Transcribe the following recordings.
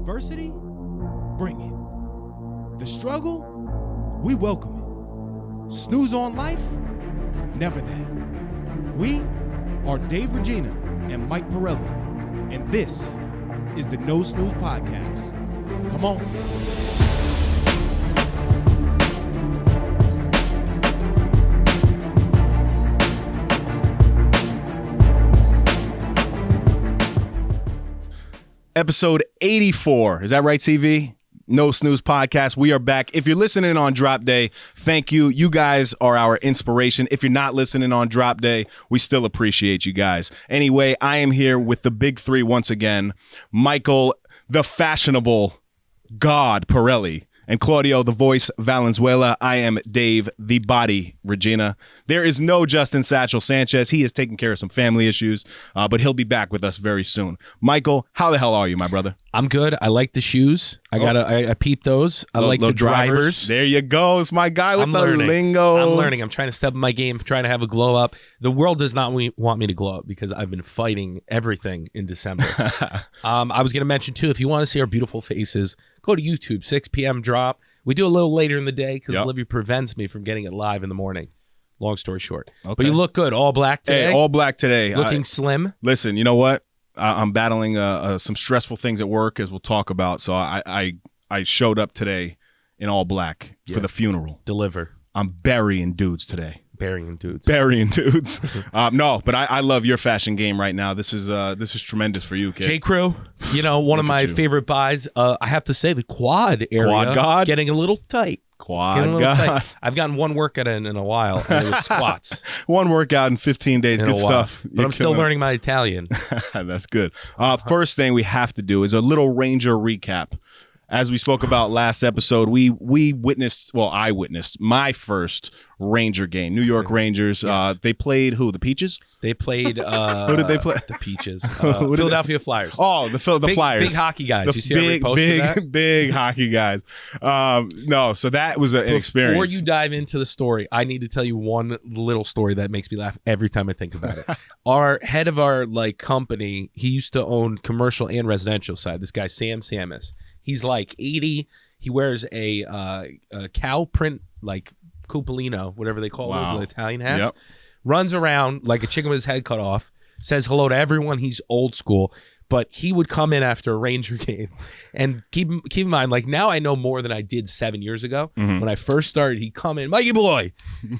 Adversity? Bring it. The struggle? We welcome it. Snooze on life? Never that. We are Dave Regina and Mike Pirelli, and this is the No Snooze Podcast. Come on. Episode 84. Is that right, CV? No Snooze Podcast. We are back. If you're listening on Drop Day, thank you. You guys are our inspiration. If you're not listening on Drop Day, we still appreciate you guys. Anyway, I am here with the big three once again. Michael, the fashionable God Pirelli, and Claudio, the voice Valenzuela. I am Dave, the body Regina. There is no Justin Satchel Sanchez. He is taking care of some family issues, but he'll be back with us very soon. Michael, how the hell are you, my brother? I'm good. I like the shoes. I peeped those. I like the drivers. There you go. It's my guy with the lingo. I'm learning. I'm trying to step up my game, trying to have a glow up. The world does not want me to glow up because I've been fighting everything in December. I was going to mention, too, if you want to see our beautiful faces, go to YouTube, 6 p.m. drop. We do a little later in the day because Olivia prevents me from getting it live in the morning. Long story short. Okay. But you look good. All black today. Hey, all black today. Looking slim. Listen, you know what? I'm battling some stressful things at work, as we'll talk about. So I showed up today in all black for the funeral. Deliver. I'm burying dudes today. Burying dudes. No, but I love your fashion game right now. This is tremendous for you, kid. J.Crew, one of my favorite buys. I have to say the quad area. Quad God? Getting a little tight. Quad God. I've gotten one workout in a while, and it was squats. One workout in 15 days. Good stuff. But I'm still learning my Italian. That's good. First thing we have to do is a little Ranger recap. As we spoke about last episode, I witnessed my first Ranger game. New York Rangers. Yes. They played who? The Peaches? They played who did they play? The Peaches. Philadelphia Flyers. Oh, the Flyers. Big hockey guys. You see how we posted that? Big hockey guys. No, so that was an experience. Before you dive into the story, I need to tell you one little story that makes me laugh every time I think about it. Our head of our company, he used to own commercial and residential side. This guy, Sam Samus. He's like 80. He wears a cow print, like Cupolino, whatever they call those Italian hats. Yep. Runs around like a chicken with his head cut off. Says hello to everyone. He's old school. But he would come in after a Ranger game. And keep in mind, now I know more than I did 7 years ago. Mm-hmm. When I first started, he'd come in. Mikey boy,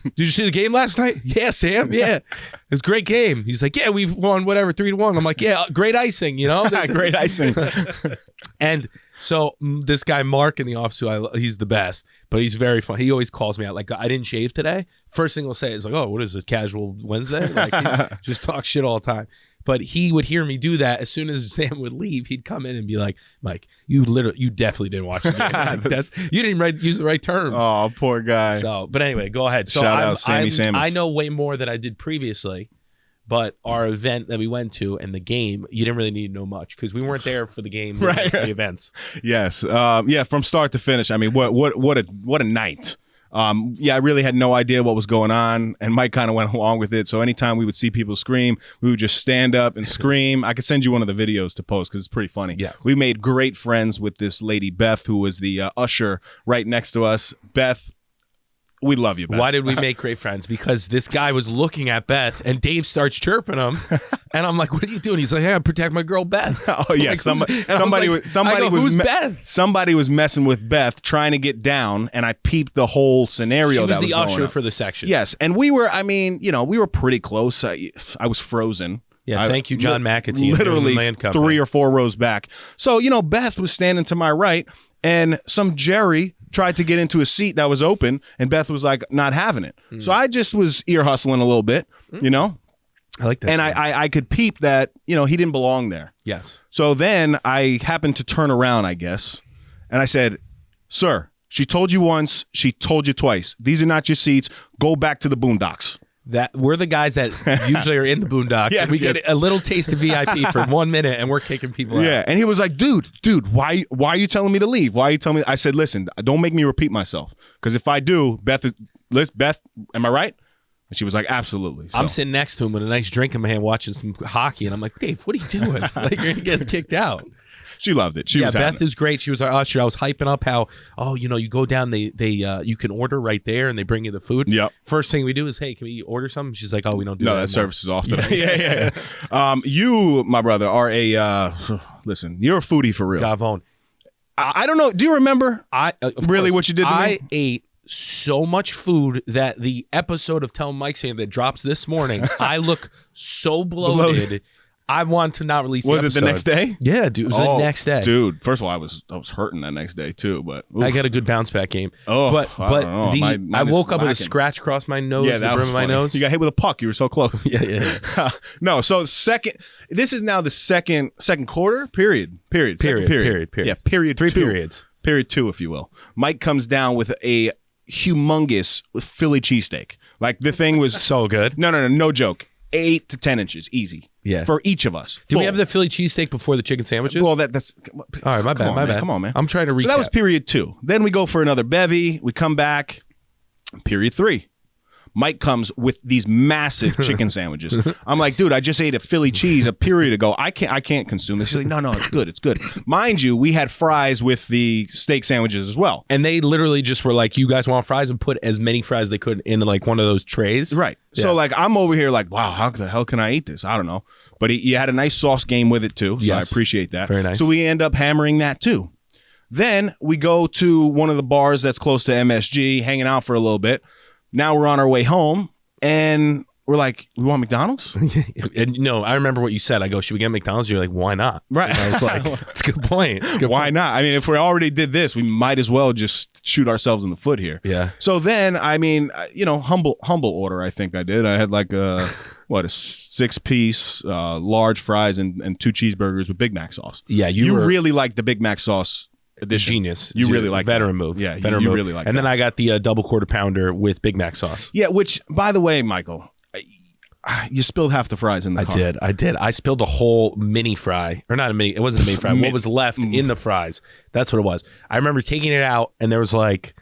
did you see the game last night? Yeah, Sam. Yeah. It was a great game. He's like, yeah, we've won 3-1. I'm like, yeah, great icing, Great icing. And so this guy, Mark, in the office, he's the best, but he's very fun. He always calls me out. I didn't shave today. First thing he'll say is oh, what is it, casual Wednesday? He just talk shit all the time. But he would hear me do that. As soon as Sam would leave, he'd come in and be like, Mike, you definitely didn't watch the game. You didn't use the right terms. Oh, poor guy. So, but anyway, go ahead. So Shout out Sammy Samus. I know way more than I did previously. But our event that we went to and the game, you didn't really need to know much because we weren't there for the game, for the events. Yes, from start to finish. I mean, what a night. I really had no idea what was going on, and Mike kind of went along with it. So anytime we would see people scream, we would just stand up and scream. I could send you one of the videos to post because it's pretty funny. Yes. We made great friends with this lady Beth, who was the usher right next to us. Beth. We love you, Beth. Why did we make great friends? Because this guy was looking at Beth, and Dave starts chirping him, and I'm like, "What are you doing?" He's like, "Hey, I protect my girl Beth." Oh yeah, somebody was messing with Beth, trying to get down, and I peeped the whole scenario. She was the usher for the section. Yes, and we were. I mean, we were pretty close. I was frozen. Yeah, thank you, John McAtee. Literally 3 or 4 rows back. So Beth was standing to my right, and some Jerry tried to get into a seat that was open, and Beth was like not having it. So I just was ear hustling a little bit, I like that. And I could peep that, he didn't belong there. Yes. So then I happened to turn around, I guess, and I said, "Sir, she told you once, she told you twice. These are not your seats. Go back to the boondocks." That we're the guys that usually are in the boondocks. Yes, and we get a little taste of VIP for 1 minute, and we're kicking people out. Yeah, and he was like, dude, why are you telling me to leave? Why are you telling me? I said, listen, don't make me repeat myself, because if I do, Beth, am I right? And she was like, absolutely. So. I'm sitting next to him with a nice drink in my hand watching some hockey, and I'm like, Dave, what are you doing? Like, you're going to get us kicked out. She loved it. She was having Beth is great. She was our usher. I was hyping up how, you go down, they you can order right there and they bring you the food. Yep. First thing we do is, hey, can we order something? She's like, oh, we don't do that. No, that anymore. service is off today. Yeah. You, my brother, are listen, you're a foodie for real. Gavone. I don't know. Do you remember Of what you did to me? I ate so much food that the episode of Tell Mike saying that drops this morning, I look so bloated. I want to not release. Was the it the next day? Yeah, dude. It was the next day, dude. First of all, I was hurting that next day too, but oof. I got a good bounce back game. Oh, but I don't know. I woke up with a slacking. scratch across my nose, Yeah, the that brim was of my funny. nose. You got hit with a puck. You were so close. Yeah. No, so this is now the second quarter period. Second period. Yeah, period. 3 two. periods. Period 2, if you will. Mike comes down with a humongous Philly cheesesteak. Like the thing was So good. no joke. 8 to 10 inches, easy. Yeah. For each of us. Did we Full. have the Philly cheesesteak before the chicken sandwiches? Well, that's all right, my bad, my bad. Come on, man. I'm trying to recap. So that was period 2. Then we go for another bevy. We come back. Period 3. Mike comes with these massive chicken sandwiches. I'm like, dude, I just ate a Philly cheese a period ago. I can't consume this. He's like, no, it's good. Mind you, we had fries with the steak sandwiches as well. And they literally just were like, you guys want fries, and put as many fries as they could into like one of those trays. Right. Yeah. So like I'm over here like, wow, how the hell can I eat this? I don't know. But he had a nice sauce game with it too. So Yes. I appreciate that. Very nice. So we end up hammering that too. Then we go to one of the bars that's close to MSG, hanging out for a little bit. Now we're on our way home. And we're like, we want McDonald's? And no, I remember what you said. I go, should we get McDonald's? You're like, why not? Right. And I was like, it's a good point. It's a good Why point. not? I mean, if we already did this, we might as well just shoot ourselves in the foot here. Yeah. So then, I mean, humble order, I think I did. I had like a 6-piece, large fries and 2 cheeseburgers with Big Mac sauce. Yeah, You were really like the Big Mac sauce edition. genius. You really like veteran that. move. Yeah, veteran you move. really like And that. then I got the double quarter pounder with Big Mac sauce. Yeah, which, by the way, Michael, you spilled half the fries in the car. I did. I spilled a whole mini fry, or not a mini. It wasn't a mini fry. What was left in the fries? That's what it was. I remember taking it out, and there was like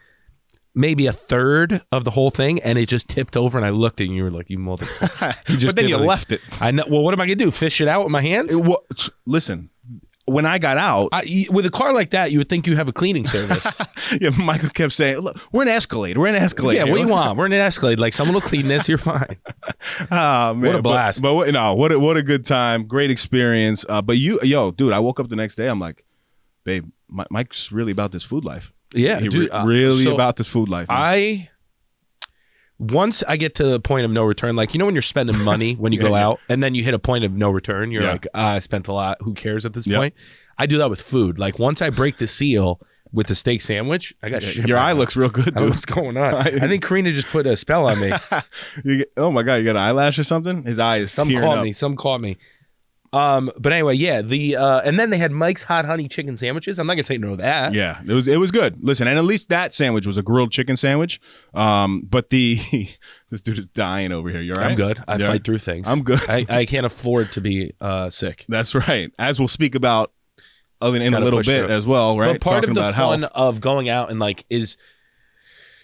maybe a third of the whole thing, and it just tipped over. And I looked at you, and you were like, "You motherfucker!" But then you left it. I know. Well, what am I gonna do? Fish it out with my hands? Listen, when I got out, With a car like that, you would think you have a cleaning service. yeah, Michael kept saying, "Look, we're an Escalade. We're an Escalade." Yeah, what do you want? We're in an Escalade. Like, someone will clean this. You're fine. Oh, man. What a blast. But what a good time. Great experience. But dude, I woke up the next day. I'm like, babe, Mike's really about this food life. Yeah, He dude, really so about this food life. Man. Once I get to the point of no return, like, when you're spending money when you go out, and then you hit a point of no return, you're like, I spent a lot. Who cares at this point? I do that with food. Like, once I break the seal with the steak sandwich, I got shit. Your eye looks real good, dude. What's going on? I think Karina just put a spell on me. Oh my god, you got an eyelash or something? His eye is Some tearing caught up. me. Some caught me. But anyway, yeah. And then they had Mike's hot honey chicken sandwiches. I'm not gonna say no to that. Yeah, it was good. Listen, and at least that sandwich was a grilled chicken sandwich. But this dude is dying over here. You all right? I'm good. I Yeah. fight through things. I'm good. I can't afford to be sick. That's right. As we'll speak about in a Gotta little push bit through. as well, right? But part Talking of the about fun health. of going out and like is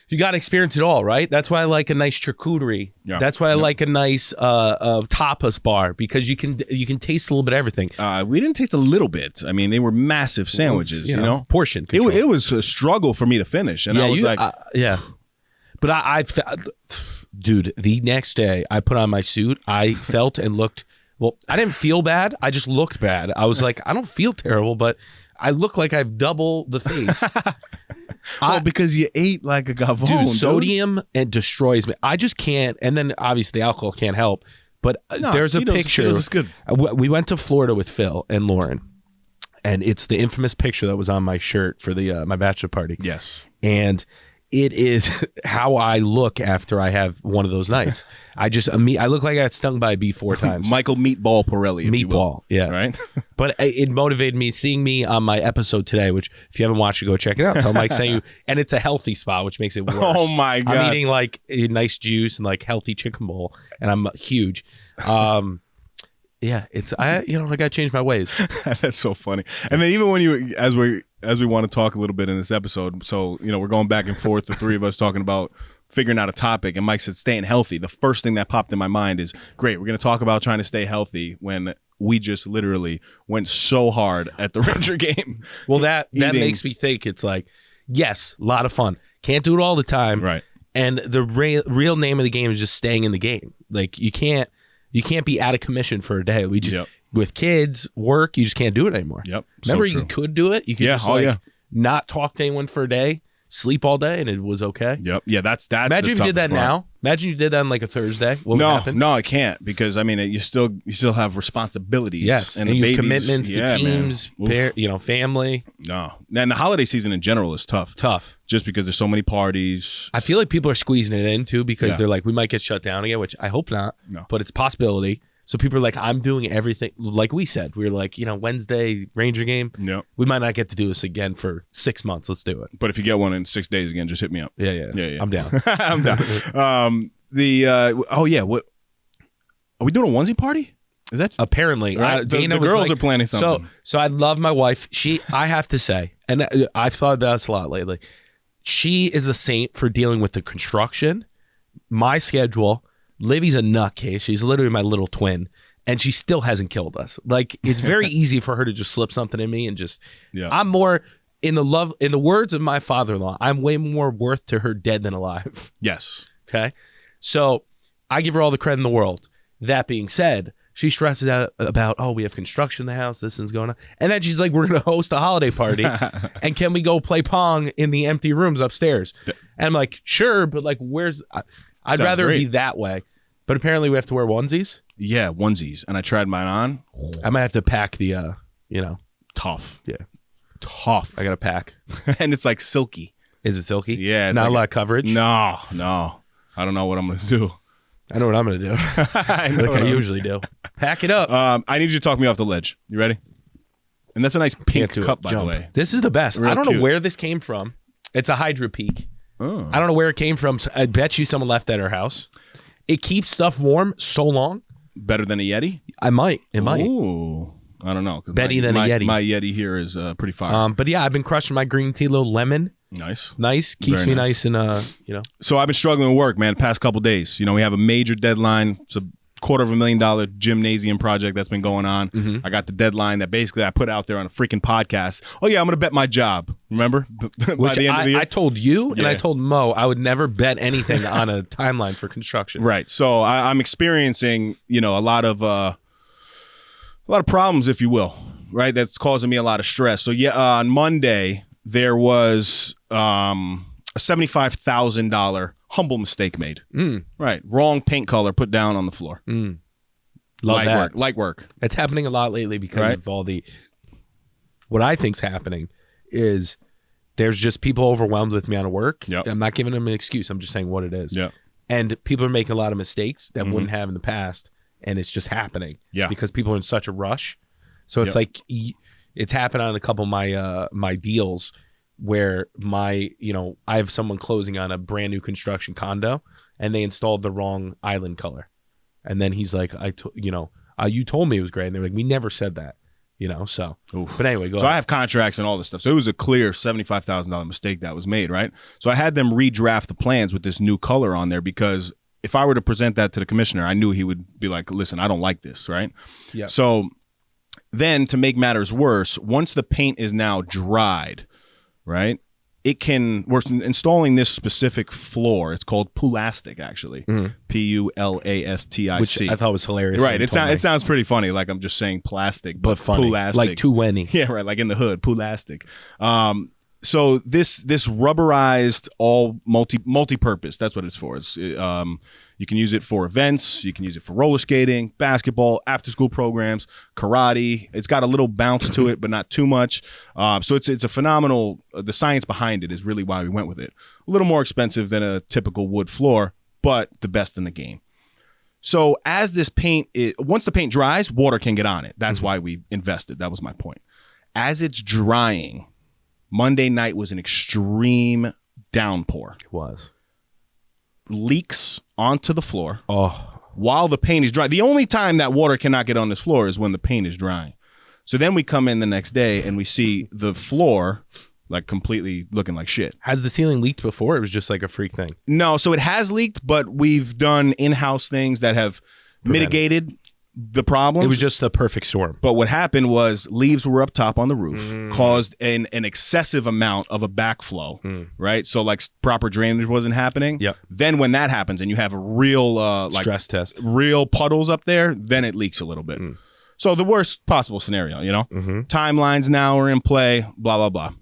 you got to experience it all, right? That's why I like a nice charcuterie. Yeah. That's why I like a nice tapas bar, because you can taste a little bit of everything. We didn't taste a little bit. I mean, they were massive sandwiches. You know, portion control. it was a struggle for me to finish, and I was like, yeah. But dude, the next day I put on my suit. I felt and looked. Well, I didn't feel bad. I just looked bad. I was like, I don't feel terrible, but I look like I've double the face. because you ate like a gavone, Dude, sodium it destroys me. I just can't. And then obviously the alcohol can't help. But there's a picture. Tito's is good. We went to Florida with Phil and Lauren, and it's the infamous picture that was on my shirt for the my bachelor party. Yes, and it is how I look after I have one of those nights. I look like I got stung by a bee 4 times. Michael Meatball Pirelli, if you will. Meatball, yeah. Right? But it motivated me, seeing me on my episode today, which if you haven't watched it, go check it out. Tell Mike saying you, and it's a healthy spot, which makes it worse. Oh my God. I'm eating like a nice juice and like healthy chicken bowl, and I'm huge. Yeah, I got to change my ways. That's so funny. And then even when as we want to talk a little bit in this episode, so we're going back and forth, the three of us talking about figuring out a topic, and Mike said staying healthy. The first thing that popped in my mind is, great, we're going to talk about trying to stay healthy when we just literally went so hard at the Ranger game. Well, that Eating. makes me think it's like, yes, a lot of fun. Can't do it all the time. Right. And the real name of the game is just staying in the game. Like you can't be out of commission for a day. We just with kids, work, you just can't do it anymore. Yep. Remember, so you could do it. You could just not talk to anyone for a day, sleep all day, and it was okay. Yep. Yeah, that's Imagine if you did that now. Imagine you did that on like a Thursday. What would happen? No, I can't because I mean you still have responsibilities. Yes, and the you have babies. commitments to teams, family. No, and the holiday season in general is tough. Just because there's so many parties. I feel like people are squeezing it in too because they're like, we might get shut down again, which I hope not. No. But it's a possibility. So people are like, I'm doing everything. Like we said, we were like, Wednesday Ranger game. Yep. We might not get to do this again for 6 months. Let's do it. But if you get one in 6 days again, just hit me up. Yeah. I'm down. I'm down. What are we doing? A onesie party? Is that apparently right? Dana the was girls like, are planning something. So I love my wife. I have to say, and I've thought about this a lot lately. She is a saint for dealing with the construction, my schedule. Livy's a nutcase. She's literally my little twin, and she still hasn't killed us. Like it's very easy for her to just slip something in me and just. Yeah. I'm more in the words of my father-in-law. I'm way more worth to her dead than alive. Yes. Okay. So I give her all the credit in the world. That being said, she stresses out about, we have construction in the house. This thing's going on. And then she's like, we're going to host a holiday party. And can we go play Pong in the empty rooms upstairs? And I'm like, sure. But like, I'd rather be that way. But apparently we have to wear onesies. Yeah, onesies. And I tried mine on. I might have to pack the, Tough. Yeah. Tough. I got to pack. And it's like silky. Is it silky? Yeah. Not like a lot of coverage? No. I don't know what I'm going to do. I know what I'm going to do. I usually do. Pack it up. I need you to talk me off the ledge. You ready? And that's a nice pink cup, by the way. This is the best. Real I don't cute. know where this came from. It's a Hydra Peak. Oh. I don't know where it came from. I bet you someone left at her house. It keeps stuff warm so long. Better than a Yeti? It might. Ooh. I don't know. Better than a Yeti. My Yeti here is pretty fire. But yeah, I've been crushing my green tea, little lemon. Nice. Keeps Very me nice and So I've been struggling with work, man, the past couple days. We have a major deadline. It's a $250,000 gymnasium project that's been going on. Mm-hmm. I got the deadline that basically I put out there on a freaking podcast. Oh yeah, I'm gonna bet my job. Remember? Which the end of the year. I told you and I told Mo I would never bet anything on a timeline for construction. Right. So I'm experiencing, a lot of problems, if you will. Right. That's causing me a lot of stress. So on Monday there was a $75,000 humble mistake made. Right. Wrong paint color put down on the floor. Light work. It's happening a lot lately because of all the. What I think's happening is there's just people overwhelmed with me on work. Yep. I'm not giving them an excuse. I'm just saying what it is. Yep. And people are making a lot of mistakes that wouldn't have in the past, and it's just happening. Yeah. Because people are in such a rush. So it's like it's happened on a couple of my deals where I have someone closing on a brand new construction condo and they installed the wrong island color. And then he's like, you told me it was gray. And they're like, we never said that, so. Oof. But anyway, go ahead. So I have contracts and all this stuff. So it was a clear $75,000 mistake that was made, right? So I had them redraft the plans with this new color on there because if I were to present that to the commissioner, I knew he would be like, listen, I don't like this, right? Yeah. So then to make matters worse, once the paint is now dried, right? We're installing this specific floor. It's called Pulastic, actually. Pulastic. Which I thought was hilarious. Right. It sounds pretty funny. Like I'm just saying plastic, but funny. Pulastic. Like Tuweni. Yeah, right. Like in the hood, Pulastic. So this rubberized all multi-purpose. That's what it's for. You can use it for events. You can use it for roller skating, basketball, after-school programs, karate. It's got a little bounce to it, but not too much. So it's a phenomenal. The science behind it is really why we went with it. A little more expensive than a typical wood floor, but the best in the game. So as this paint, once the paint dries, water can get on it. That's why we invested. That was my point. As it's drying, Monday night was an extreme downpour. It was. Leaks onto the floor while the paint is dry. The only time that water cannot get on this floor is when the paint is drying. So then we come in the next day and we see the floor like completely looking like shit. Has the ceiling leaked before? It was just like a freak thing. No, so it has leaked, but we've done in-house things that have mitigated the problems. It was just the perfect storm. But what happened was leaves were up top on the roof, caused an excessive amount of a backflow, right? So like proper drainage wasn't happening. Yep. Then when that happens and you have a real Stress test. real puddles up there, then it leaks a little bit. So the worst possible scenario, you know? Timelines now are in play, blah, blah, blah.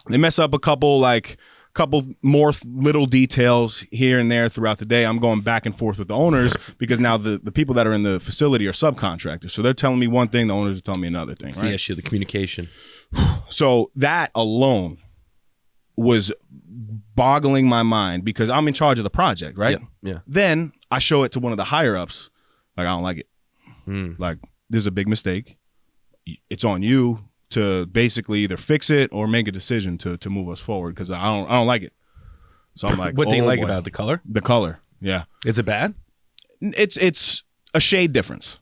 They mess up a couple more little details here and there throughout the day. I'm going back and forth with the owners because now the people that are in the facility are subcontractors. So they're telling me one thing, the owners are telling me another thing. It's right? the issue, the communication. So that alone was boggling my mind because I'm in charge of the project, right? Yeah. Then I show it to one of the higher ups. Like, I don't like it. Like, this is a big mistake. It's on you to basically either fix it or make a decision to move us forward because I don't like it. So I'm like, what do you like boy. about the color? The color, yeah. Is it bad? It's a shade difference.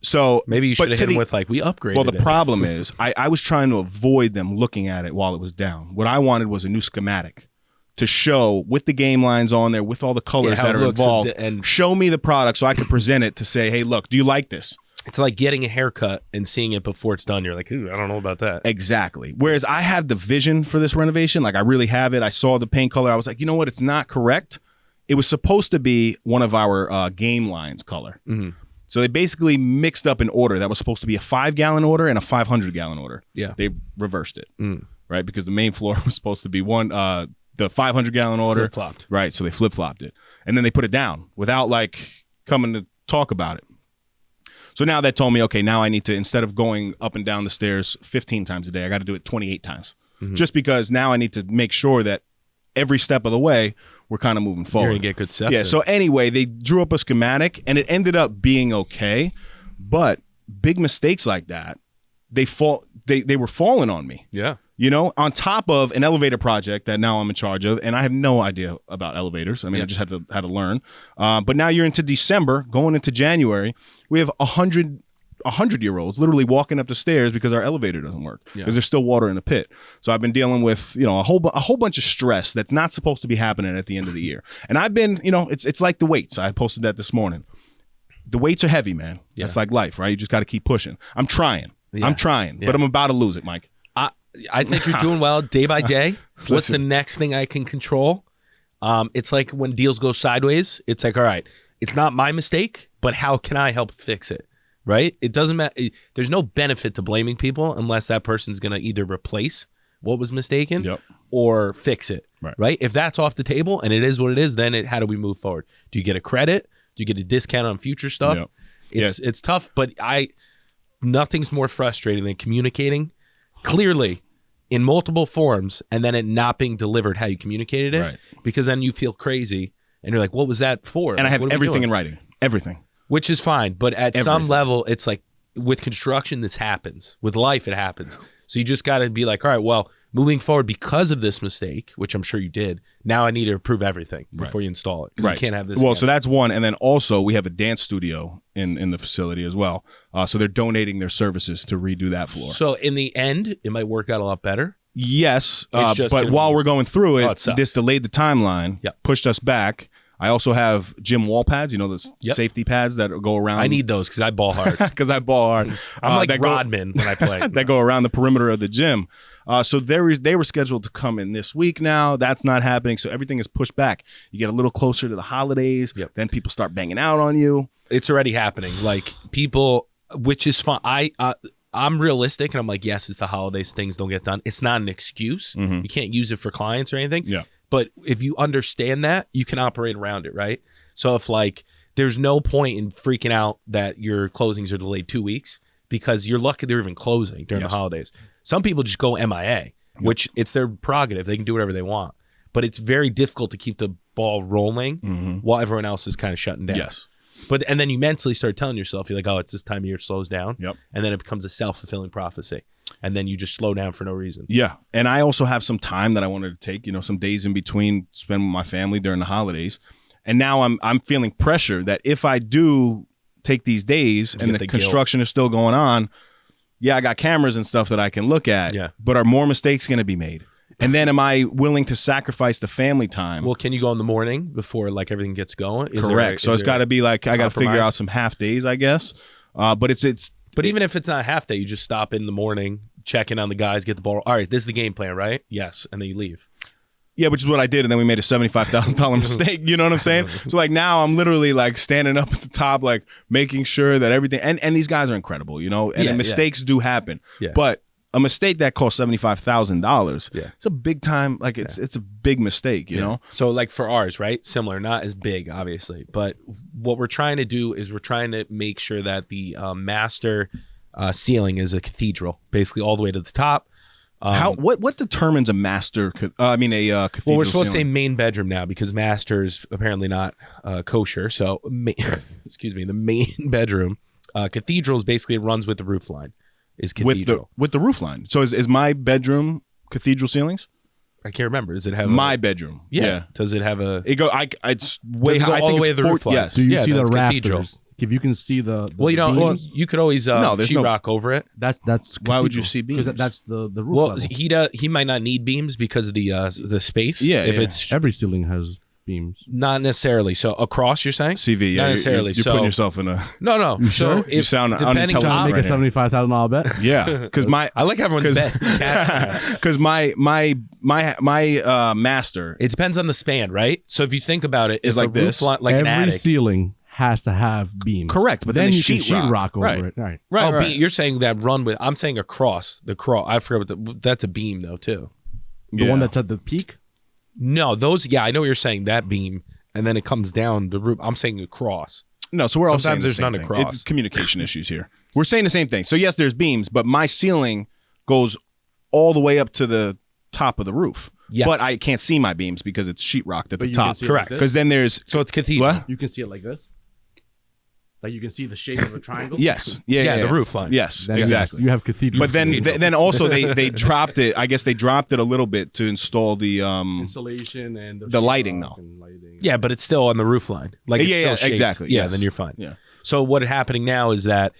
So Maybe you should have hit him with like, we upgraded. Well, the it. problem is I was trying to avoid them looking at it while it was down. What I wanted was a new schematic to show with the game lines on there, with all the colors how that it are looks involved, and show me the product so I could present it to say, hey, look, do you like this? It's like getting a haircut and seeing it before it's done. You're like, ooh, I don't know about that. Exactly. Whereas I have the vision for this renovation. Like, I really have it. I saw the paint color. I was like, you know what? It's not correct. It was supposed to be one of our game lines color. So they basically mixed up an order that was supposed to be a 5-gallon order and a 500-gallon order. Yeah. They reversed it, right? Because the main floor was supposed to be the 500-gallon order. Flip-flopped. Right. So they flip-flopped it. And then they put it down without like coming to talk about it. So now that told me, okay, now I need to, instead of going up and down the stairs 15 times a day, I got to do it 28 times. Just because now I need to make sure that every step of the way, we're kind of moving forward. You're going to get good steps. Yeah, in. so anyway, they drew up a schematic, and it ended up being okay. But big mistakes like that, they were falling on me. Yeah. You know, on top of an elevator project that now I'm in charge of, and I have no idea about elevators. I mean, I just had to learn. But now you're into December, going into January. We have 100-year-olds literally walking up the stairs because our elevator doesn't work because there's still water in the pit. So I've been dealing with, you know, a whole bunch of stress that's not supposed to be happening at the end of the year. And I've been, you know, it's like the weights. I posted that this morning. The weights are heavy, man. That's like life, right? You just got to keep pushing. I'm trying, but I'm about to lose it, Mike. I think you're doing well day by day. What's the next thing I can control? It's like when deals go sideways, it's like, all right, it's not my mistake, but how can I help fix it? Right? It doesn't matter. There's no benefit to blaming people unless that person's going to either replace what was mistaken or fix it. Right? If that's off the table and it is what it is, then how do we move forward? Do you get a credit? Do you get a discount on future stuff? It's tough, but nothing's more frustrating than communicating clearly in multiple forms and then it not being delivered how you communicated it, because then you feel crazy and you're like, what was that for? And I have everything in writing. Everything. Which is fine, but at some level, it's like with construction, this happens. With life, it happens. So you just got to be like, all right, well, moving forward because of this mistake, which I'm sure you did, now I need to approve everything before you install it. You can't have this. Well, so that's one. And then also we have a dance studio in the facility as well. So they're donating their services to redo that floor. So in the end, it might work out a lot better. Yes, but while we're going through it, this delayed the timeline, pushed us back. I also have gym wall pads, you know, the safety pads that go around. I need those because I ball hard. I'm like Rodman when I play. That go around the perimeter of the gym. So they were scheduled to come in this week now. That's not happening. So everything is pushed back. You get a little closer to the holidays. Then people start banging out on you. It's already happening. Like people, which is fun. I'm realistic and I'm like, yes, it's the holidays. Things don't get done. It's not an excuse. You can't use it for clients or anything. But if you understand that, you can operate around it, right? So if like there's no point in freaking out that your closings are delayed 2 weeks because you're lucky they're even closing during the holidays. Some people just go MIA, which it's their prerogative. They can do whatever they want. But it's very difficult to keep the ball rolling while everyone else is kind of shutting down. And then you mentally start telling yourself, you're like, oh, it's this time of year, slows down. And then it becomes a self-fulfilling prophecy. And then you just slow down for no reason. Yeah. And I also have some time that I wanted to take, you know, some days in between, spend with my family during the holidays. And now I'm feeling pressure that if I do take these days and the construction is still going on, I got cameras and stuff that I can look at. But are more mistakes going to be made? And then am I willing to sacrifice the family time? Well, can you go in the morning before like everything gets going? Correct. So it's got to be like, I got to figure out some half days, I guess. But But even if it's not a half day, you just stop in the morning, check in on the guys, get the ball. All right, this is the game plan, right? Yes, and then you leave. Yeah, which is what I did, and then we made a $75,000 mistake. You know what I'm saying? So like now I'm literally like standing up at the top, like making sure that everything. And these guys are incredible, you know. And mistakes do happen, but a mistake that costs $75,000, it's a big time. Like it's a big mistake, you know. So like for ours, right? Similar, not as big, obviously, but what we're trying to do is we're trying to make sure that the master ceiling is a cathedral, basically all the way to the top. What determines a master? A cathedral. Well, we're supposed to say ceiling? main bedroom now because master's apparently not kosher. So, excuse me, the main bedroom cathedral is basically runs with the roof line. Is cathedral with the roof line? So is my bedroom cathedral ceilings? I can't remember. Does it have my bedroom? Yeah. Does it have a? It go. It's way. Does it go I all think the way it's to the roof line? Yes. Do you see the that's rafters? cathedral. If you can see the Well, you know, beams, you could always sheetrock over it. that's Why would you cathedral, see 'cause beams? That's the roof Well, level. he might not need beams because of the space. Yeah, if yeah. it's Every ceiling has beams. not necessarily. So across, you're saying? CV. Yeah, Not necessarily. You're So- putting yourself in a. No. You So sure? if, You sound depending unintelligent Trying to on, make right a now. $75,000 bet. Yeah, because my I like everyone's bet. because my master It depends on the span, right? So if you think about it, Is if like a this. roof line, like an Every attic. ceiling has to have beams. Correct, but then then the you can sheetrock. sheetrock over Right. it. Right. right, Oh, right. you're saying that run with? I'm saying across the cross. I forgot that's a beam though too. The Yeah. one that's at the peak. No, those. Yeah, I know what you're saying. That beam, and then it comes down the roof. I'm saying across. No, so we're all saying Sometimes the there's same none thing. across. It's communication issues here. We're saying the same thing. So yes, there's beams, but my ceiling goes all the way up to the top of the roof. Yes. But I can't see my beams because it's sheetrocked at the you can top. see it Correct. like this. Because then there's So it's cathedral. what? You can see it like this. Like you can see the shape of a triangle. Yes. Yeah. Yeah, yeah, the yeah. roof line. Yes. Then Exactly. You have cathedral. But then, Cathedral. then also they dropped it. I guess they dropped it a little bit to install the insulation and the lighting, sheetrock though. and lighting. Yeah, but it's still on the roof line. Like it's Yeah, still yeah, shaped. exactly. Yeah, Yes. then you're fine. Yeah. So what is happening now is that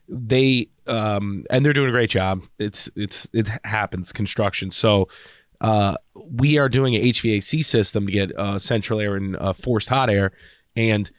they and they're doing a great job. It happens construction. So we are doing an HVAC system to get central air and forced hot air, and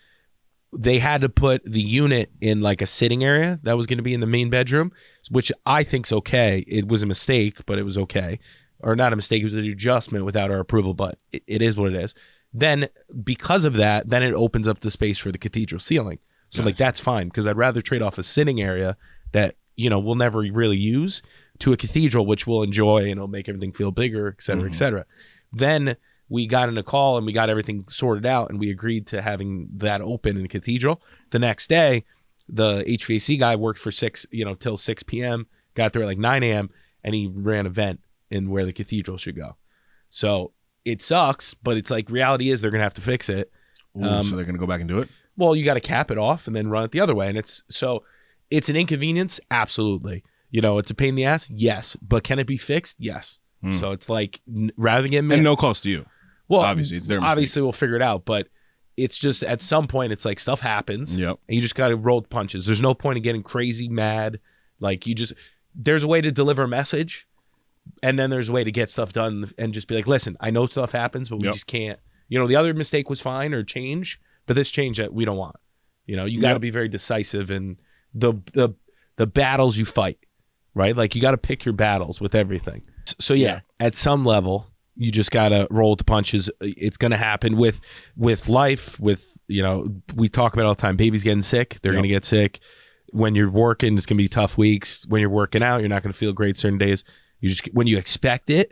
they had to put the unit in like a sitting area that was going to be in the main bedroom, which I think's okay. It was a mistake, but it was okay. Or not a mistake, it was an adjustment without our approval, but it is what it is. Then because of that, then it opens up the space for the cathedral ceiling. So like that's fine because I'd rather trade off a sitting area that, you know, we'll never really use to a cathedral, which we'll enjoy and it'll make everything feel bigger, et cetera, et cetera. Then we got in a call and we got everything sorted out and we agreed to having that open in a cathedral. The next day, the HVAC guy worked for till 6 p.m., got there at like 9 a.m. and he ran a vent in where the cathedral should go. So it sucks, but it's like reality is they're going to have to fix it. Ooh, so they're gonna go back and do it. Well, you got to cap it off and then run it the other way. And it's an inconvenience. Absolutely. You know, it's a pain in the ass. Yes. But can it be fixed? Yes. So it's like rather than get And no cost to you. well, obviously, it's their mistake. obviously we'll figure it out, but it's just at some point it's like stuff happens. Yep. And you just got to roll the punches. There's no point in getting crazy mad. Like there's a way to deliver a message, and then there's a way to get stuff done and just be like, listen, I know stuff happens, but we just can't. You know, the other mistake was fine or change, but this change that we don't want. You know, you got to be very decisive in the battles you fight, right? Like you got to pick your battles with everything. So yeah, at some level, you just got to roll with the punches. It's going to happen with life, with, you know, we talk about it all the time. Babies getting sick. They're going to get sick. When you're working, it's going to be tough weeks. When you're working out, you're not going to feel great certain days. When you expect it,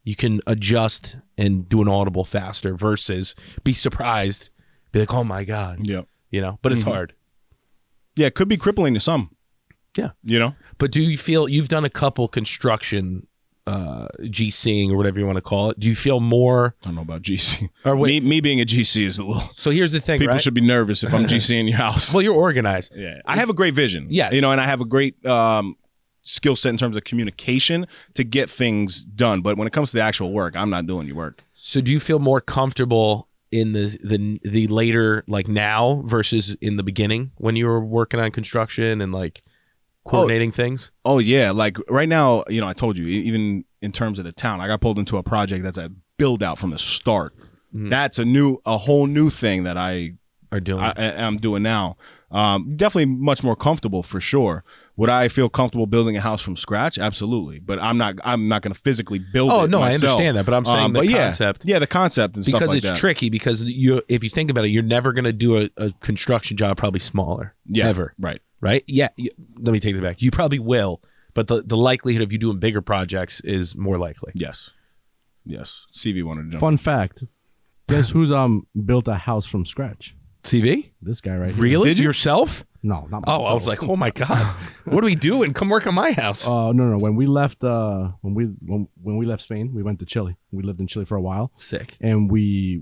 you can adjust and do an audible faster versus be surprised, be like, oh my God. Yep. You know, but it's hard. Yeah, it could be crippling to some. Yeah. You know? But do you feel you've done a couple construction GCing or whatever you want to call it? Do you feel more? I don't know about GC. Or wait, Me being a GC is a little. so here's the thing, People right? should be nervous if I'm GCing your house. Well, you're organized. Yeah, I have a great vision. Yes. You know, and I have a great skill set in terms of communication to get things done. But when it comes to the actual work, I'm not doing your work. So do you feel more comfortable in the later, like now versus in the beginning when you were working on construction and like coordinating things? Oh yeah, like right now, you know, I told you, even in terms of the town, I got pulled into a project that's a build out from the start. That's a whole new thing that I'm doing now. Definitely much more comfortable for sure. Would I feel comfortable building a house from scratch? Absolutely. But I'm not going to physically build it Oh, no, myself. I understand that. But I'm saying the concept. Yeah, the concept and stuff like that. Because it's tricky because if you think about it, you're never going to do a construction job probably smaller. Yeah, ever. Right. Right? Yeah. Let me take it back. You probably will. But the likelihood of you doing bigger projects is more likely. Yes. CV wanted to jump. Fun fact. Guess who's built a house from scratch? CV? This guy right here. Really? Did you? Yourself? No, not Oh, myself. I was like, oh my God. What are we doing? Come work on my house. No. When we left, when we left Spain, we went to Chile. We lived in Chile for a while, Sick. and we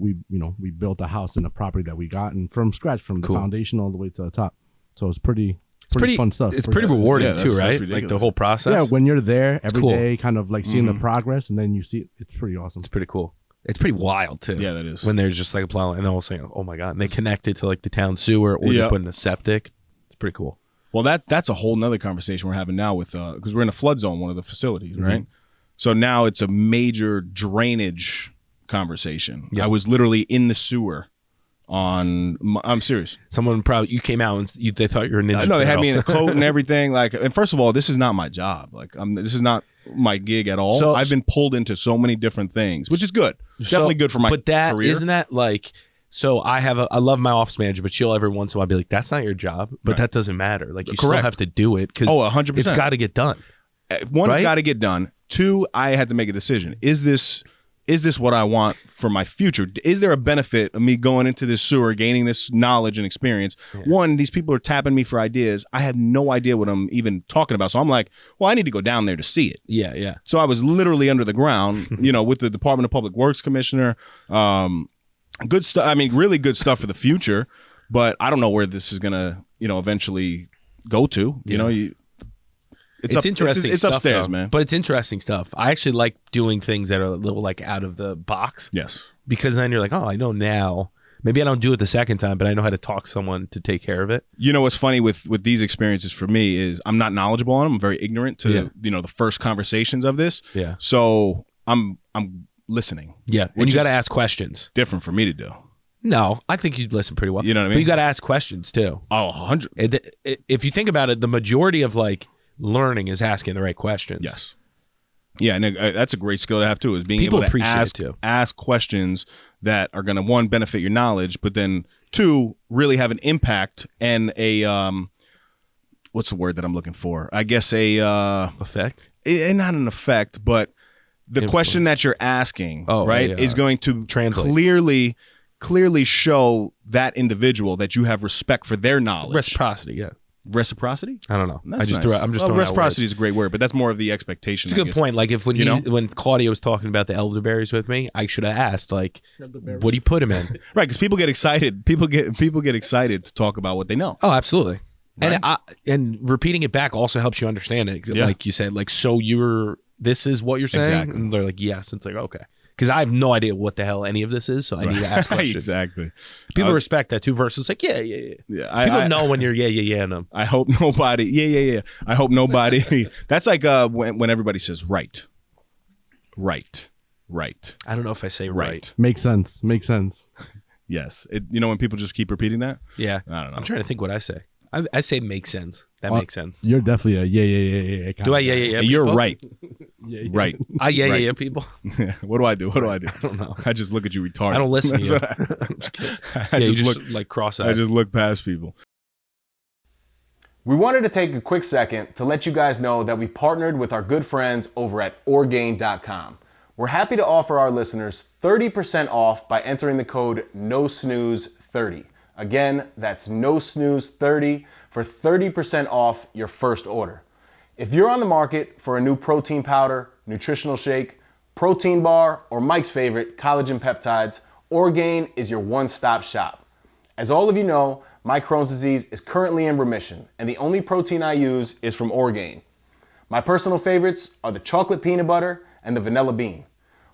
built a house in a property that we got and from scratch, from the Cool. foundation all the way to the top. So it's pretty fun stuff. It's pretty rewarding Yeah, too, that's right? ridiculous. Like the whole process. Yeah, when you're there every day, cool. kind of like seeing the progress, and then you see it, it's pretty awesome. It's pretty cool. It's pretty wild too. Yeah, that is. When there's just like a plow and they're all saying, "Oh my God!" and they connect it to like the town sewer or Yeah. they put in a septic. It's pretty cool. Well, that's a whole nother conversation we're having now with because we're in a flood zone, one of the facilities, right? So now it's a major drainage conversation. Yeah. I was literally in the sewer I'm serious. Someone probably you came out and they thought you were a ninja. No, they had turtle. me in a coat and everything. Like, and first of all, this is not my job. Like, this is not my gig at all. So- I've been pulled into so many different things, which is good. Definitely good for my But that career. isn't that like. So I love my office manager, but she'll every once in a while be like, "That's not your job," but that doesn't matter. Like you still Correct. have to do it because 100%. it's got to get done. One, it's right? got to get done. Two, I had to make a decision. Is this what I want for my future? Is there a benefit of me going into this sewer, gaining this knowledge and experience? Yeah. One, these people are tapping me for ideas. I had no idea what I'm even talking about. So I'm like, well, I need to go down there to see it. Yeah, yeah. So I was literally under the ground, with the Department of Public Works Commissioner. Good stuff. I mean, really good stuff for the future. But I don't know where this is gonna, eventually go to. It's interesting. It's stuff, upstairs, though. man. But it's interesting stuff. I actually like doing things that are a little like out of the box. Yes. Because then you're like, oh, I know now. Maybe I don't do it the second time, but I know how to talk to someone to take care of it. What's funny with these experiences for me is I'm not knowledgeable on them. I'm very ignorant to the first conversations of this. Yeah. So I'm listening. Yeah. And Which you got to is ask questions. different for me to do. No, I think you listen pretty well. You know what I mean? But you got to ask questions too. Oh, 100. If you think about it, the majority of like learning is asking the right questions. Yes. Yeah, and that's a great skill to have too, is being People able to appreciate it too. ask questions that are going to, one, benefit your knowledge, but then two, really have an impact and a what's the word that I'm looking for? I guess Effect? Not an effect, but the question that you're asking, is going to translate. clearly show that individual that you have respect for their knowledge. Reciprocity, yeah. Reciprocity? I don't know. That's I just nice. threw out, I'm just throwing out reciprocity words. is a great word, but that's more of the expectation. It's a good point. Like if when Claudia was talking about the elderberries with me, I should have asked like, what do you put them in? Right, because people get excited. People get excited to talk about what they know. Oh, absolutely. Right. And repeating it back also helps you understand it. Yeah. Like you said, like this is what you're saying, Exactly. and they're like, yes. And it's like, okay, because I have no idea what the hell any of this is, so I need to ask questions. Exactly. People respect that too. Versus like, yeah. People know when you're yeah in them. I hope nobody. Yeah. I hope nobody. That's like when everybody says right. I don't know if I say right. Makes sense. Yes. When people just keep repeating that. Yeah. I don't know. I'm trying to think what I say. I say makes sense. That makes sense. You're definitely a yeah. Do I yeah? You're people? right. Yeah. Right. Yeah, people. What do I do? I don't know. I just look at you retarded. I don't listen to you. I'm just kidding. You just like cross-eyed. I just look past people. We wanted to take a quick second to let you guys know that we partnered with our good friends over at Orgain.com. We're happy to offer our listeners 30% off by entering the code NoSnooze30. Again, that's NoSnooze30 for 30% off your first order. If you're on the market for a new protein powder, nutritional shake, protein bar, or Mike's favorite, collagen peptides, Orgain is your one-stop shop. As all of you know, my Crohn's disease is currently in remission, and the only protein I use is from Orgain. My personal favorites are the chocolate peanut butter and the vanilla bean.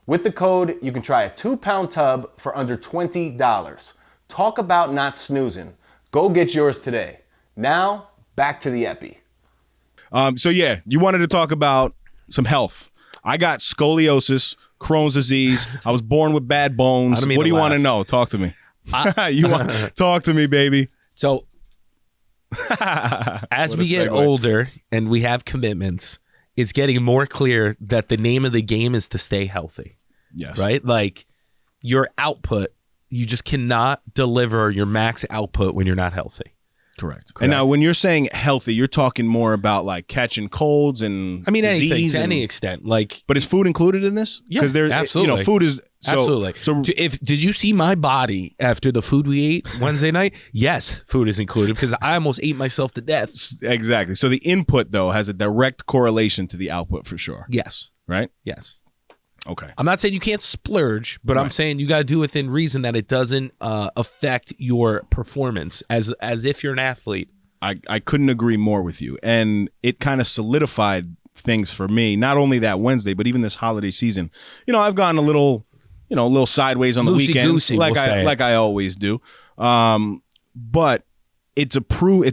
With the code, you can try a 2-pound tub for under $20. Talk about not snoozing. Go get yours today. Now, back to the epi. So yeah, you wanted to talk about some health. I got scoliosis, Crohn's disease. I was born with bad bones. What do you want to know? Talk to me. Talk to me, baby. So As What we a get segue. older and we have commitments, it's getting more clear that the name of the game is to stay healthy, Yes. right? Like your output, you just cannot deliver your max output when you're not healthy. Correct. And now when you're saying healthy, you're talking more about like catching colds and I mean, anything disease to and- any extent. Like, But is food included in this? Yeah, Because there's absolutely. food is absolutely. So Did you see my body after the food we ate Wednesday night? Yes, food is included because I almost ate myself to death. exactly. So the input though has a direct correlation to the output for sure. Yes. Right? Yes. Okay. I'm not saying you can't splurge, but I'm Right. saying you got to do within reason that it doesn't affect your performance as if you're an athlete. I couldn't agree more with you. And it kind of solidified things for me, not only that Wednesday, but even this holiday season. I've gone a little sideways on the weekends, Loosey-goosey, we'll say. like I always do. But it's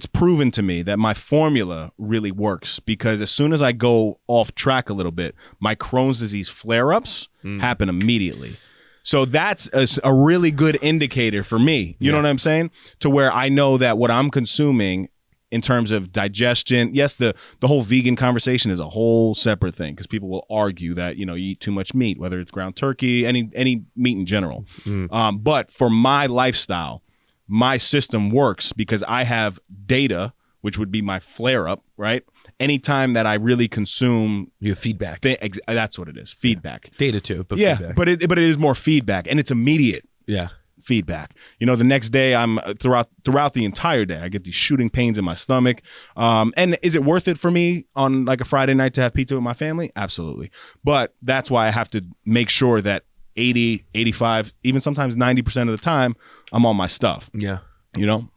proven to me that my formula really works because as soon as I go off track a little bit, my Crohn's disease flare-ups happen immediately. So that's a really good indicator for me. You know what I'm saying? To where I know that what I'm consuming in terms of digestion, yes, the whole vegan conversation is a whole separate thing because people will argue that, you eat too much meat, whether it's ground turkey, any meat in general. But for my lifestyle, my system works because I have data, which would be my flare up, right? Anytime that I really consume, You have feedback. that's what it is, feedback. Data too, but Yeah, feedback. but it is more feedback, and it's immediate Yeah. feedback. The next day I'm throughout the entire day I get these shooting pains in my stomach. And is it worth it for me on like a Friday night to have pizza with my family? Absolutely. But that's why I have to make sure that 80, 85, even sometimes 90% of the time I'm on my stuff. Yeah.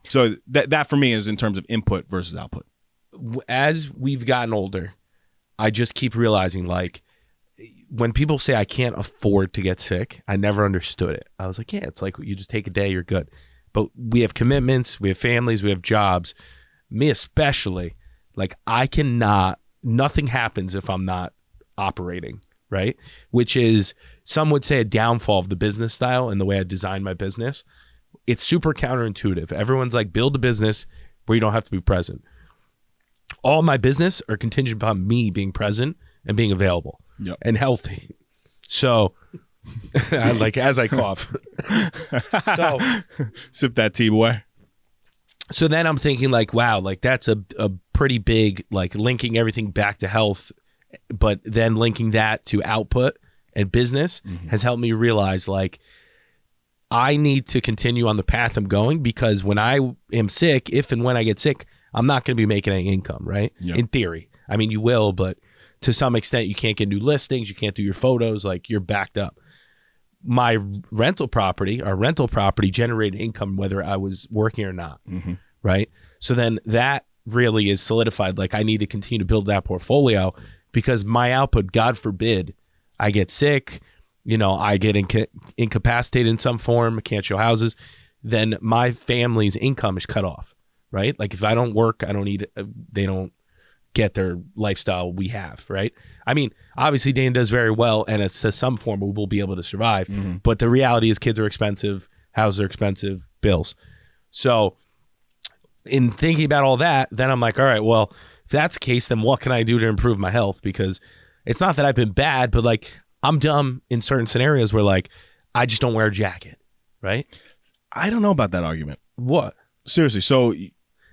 So that for me is in terms of input versus output. As we've gotten older, I just keep realizing like when people say I can't afford to get sick, I never understood it. I was like, yeah, it's like you just take a day, you're good. But we have commitments, we have families, we have jobs. Me especially, like nothing happens if I'm not operating, right? Which is, some would say, a downfall of the business style and the way I design my business. It's super counterintuitive. Everyone's like, build a business where you don't have to be present. All my business are contingent upon me being present and being available and healthy. So, like as I cough. So, Sip that tea, boy. so then I'm thinking like, wow, like that's a pretty big, like linking everything back to health, but then linking that to output and business has helped me realize like I need to continue on the path I'm going because when I am sick, if and when I get sick, I'm not going to be making any income, right? Yeah. In theory. I mean, you will, but to some extent, you can't get new listings. You can't do your photos. Like you're backed up. My rental property generated income whether I was working or not, right? So then that really is solidified. Like I need to continue to build that portfolio because my output, God forbid, I get sick, I get incapacitated in some form, can't show houses, then my family's income is cut off, right? Like if I don't work, they don't get their lifestyle we have, right? I mean, obviously Dane does very well and it's to some form we will be able to survive, but the reality is kids are expensive, houses are expensive, bills. So in thinking about all that, then I'm like, all right, well, if that's the case, then what can I do to improve my health? Because it's not that I've been bad, but like I'm dumb in certain scenarios where like I just don't wear a jacket, right? I don't know about that argument. What? Seriously. So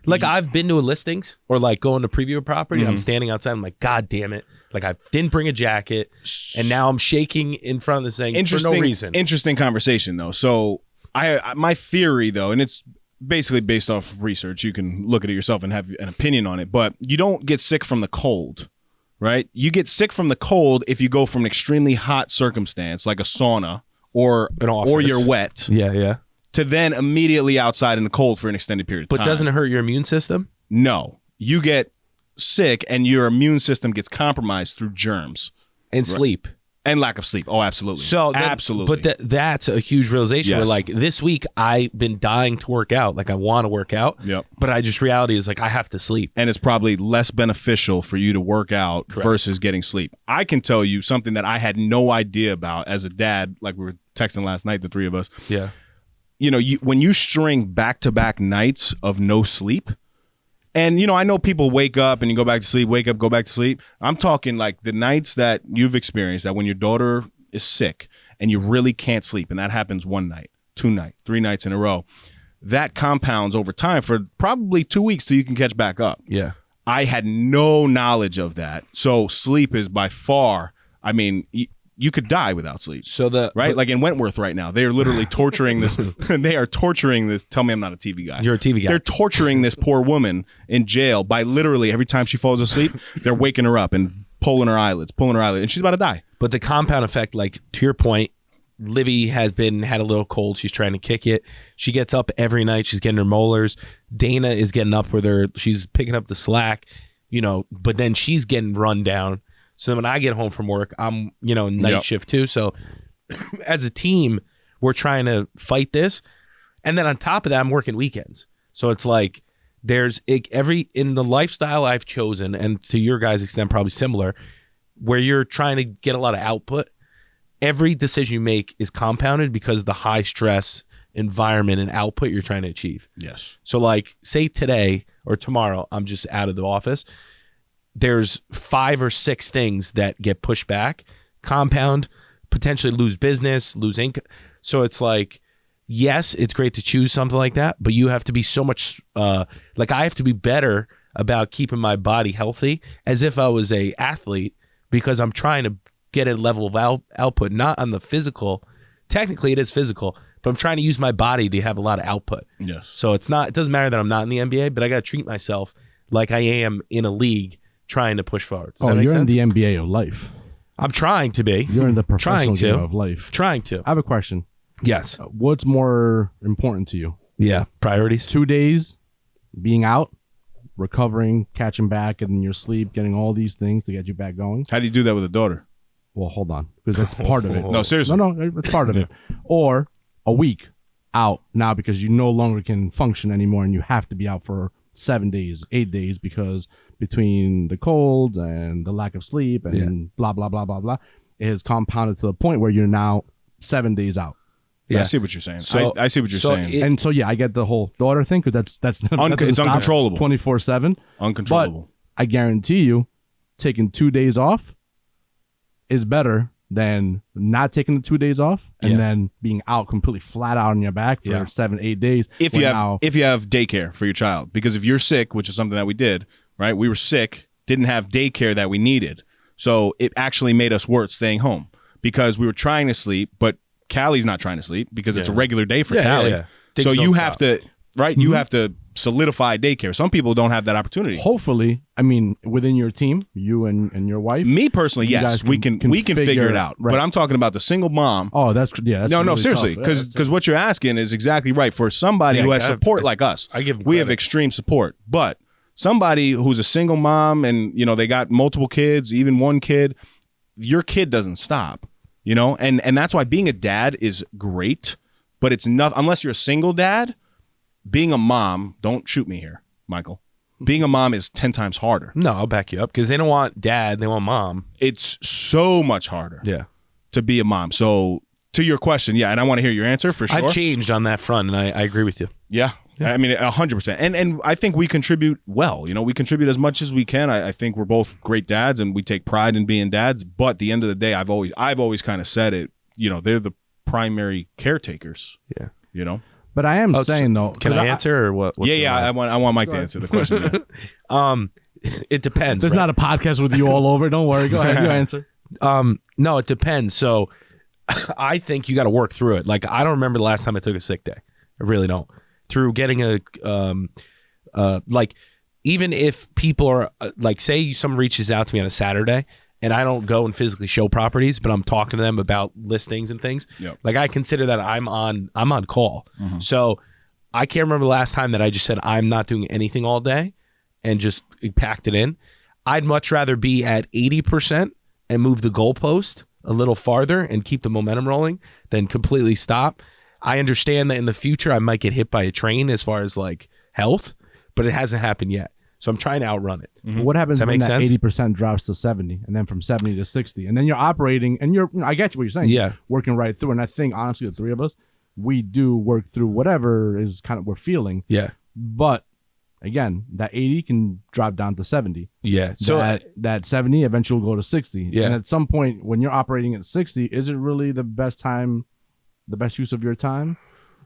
Like I've been to listings or like going to preview a property and I'm standing outside. I'm like, God damn it. Like I didn't bring a jacket and now I'm shaking in front of this thing for no reason. Interesting conversation though. So my theory though, and it's basically based off research, you can look at it yourself and have an opinion on it, but you don't get sick from the cold, right? You get sick from the cold if you go from an extremely hot circumstance like a sauna or you're wet. Yeah. To then immediately outside in the cold for an extended period of But time. doesn't it hurt your immune system? No. You get sick and your immune system gets compromised through germs And sleep. and lack of sleep. Oh, absolutely. So absolutely. But that's a huge realization Yes. where like this week I've been dying to work out. Like I want to work out. Yep. But reality is like I have to sleep. And it's probably less beneficial for you to work out versus getting sleep. I can tell you something that I had no idea about as a dad, like we were texting last night, the three of us. Yeah. When you string back-to-back nights of no sleep, And, you know, I know people wake up and you go back to sleep, wake up, go back to sleep. I'm talking like the nights that you've experienced that when your daughter is sick and you really can't sleep, and that happens 1 night, 2 nights, 3 nights in a row, that compounds over time for probably 2 weeks till you can catch back up. Yeah. I had no knowledge of that. So sleep is by far, I mean, you could die without sleep. So right? Like in Wentworth right now, they are literally torturing this. They are torturing this. Tell me I'm not a TV guy. You're a TV guy. They're torturing this poor woman in jail by literally every time she falls asleep, they're waking her up and pulling her eyelids, and she's about to die. But the compound effect, like to your point, Livy had a little cold. She's trying to kick it. She gets up every night. She's getting her molars. Dana is getting up with her. She's picking up the slack, you know, but then she's getting run down. So when I get home from work, I'm, you know, night shift too. So as a team, we're trying to fight this. And then on top of that, I'm working weekends. So it's like in the lifestyle I've chosen, and to your guys' extent, probably similar, where you're trying to get a lot of output, every decision you make is compounded because of the high stress environment and output you're trying to achieve. Yes. So like say today or tomorrow, I'm just out of the office. There's 5 or 6 things that get pushed back, compound, potentially lose business, lose income. So it's like, yes, it's great to choose something like that, but you have to be so much, like I have to be better about keeping my body healthy as if I was a athlete, because I'm trying to get a level of output, not on the physical. Technically it is physical, but I'm trying to use my body to have a lot of output. Yes. So it doesn't matter that I'm not in the NBA, but I got to treat myself like I am in a league trying to push forward. Does that make you're sense? in the NBA of life. I'm trying to be. You're in the professional Trying to. game of life. Trying to. I have a question. Yes. What's more important to you? Yeah. Priorities. 2 days being out, recovering, catching back, getting your sleep, getting all these things to get you back going? How do you do that with a daughter? Well, hold on, because that's part of it. No, seriously. No, it's part of it. Or a week out now because you no longer can function anymore and you have to be out for 7 days, 8 days, because between the colds and the lack of sleep and blah, blah, blah, blah, blah, it has compounded to the point where you're now 7 days out. Yeah, I see what you're saying. So, I see what you're saying. And so, yeah, I get the whole daughter thing, because that's It's uncontrollable. 24/7. Uncontrollable. But I guarantee you, taking 2 days off is better than not taking the 2 days off and then being out completely flat out on your back for 7, 8 days. If you have daycare for your child, because if you're sick, which is something that we did, right? We were sick, didn't have daycare that we needed. So it actually made us worse staying home because we were trying to sleep, but Callie's not trying to sleep because it's a regular day for Callie. So you have to, right? You have to solidify daycare. Some people don't have that opportunity. Hopefully, I mean, within your team, you and your wife. Me personally, you yes, guys we can figure it out. Right. But I'm talking about the single mom. Oh, that's no, really seriously, tough. because what you're asking is exactly right. For somebody who has support like us, we have extreme support. But somebody who's a single mom and they got multiple kids, even one kid, your kid doesn't stop. And that's why being a dad is great, but it's not unless you're a single dad. Being a mom, don't shoot me here, Michael. Being a mom is 10 times harder. No, I'll back you up because they don't want dad, they want mom. It's so much harder to be a mom. So to your question, and I want to hear your answer for sure. I've changed on that front, and I agree with you. Yeah. I mean, 100%. And I think we contribute well. We contribute as much as we can. I think we're both great dads, and we take pride in being dads. But at the end of the day, I've always kind of said it. They're the primary caretakers. Yeah. But I am saying though. Can I answer or what? I want Mike to answer the question. It depends. There's not a podcast with you all over. Don't worry. Go ahead. You answer. No, it depends. So I think you got to work through it. Like I don't remember the last time I took a sick day. I really don't. Through getting like even if people are like, say someone reaches out to me on a Saturday and I don't go and physically show properties, but I'm talking to them about listings and things. Yep. Like I consider that I'm on call. Mm-hmm. So I can't remember the last time that I just said I'm not doing anything all day and just packed it in. I'd much rather be at 80% and move the goalpost a little farther and keep the momentum rolling than completely stop. I understand that in the future I might get hit by a train as far as like health, but it hasn't happened yet. So I'm trying to outrun it. Mm-hmm. What happens when that sense? 80% drops to 70 and then from 70 to 60 and then you're operating and I get what you're saying. Yeah. Working right through. And I think honestly, the three of us, we do work through whatever is kind of we're feeling. Yeah. But again, that 80 can drop down to 70. Yeah. So that 70 eventually will go to 60. Yeah. And at some point when you're operating at 60, is it really the best use of your time?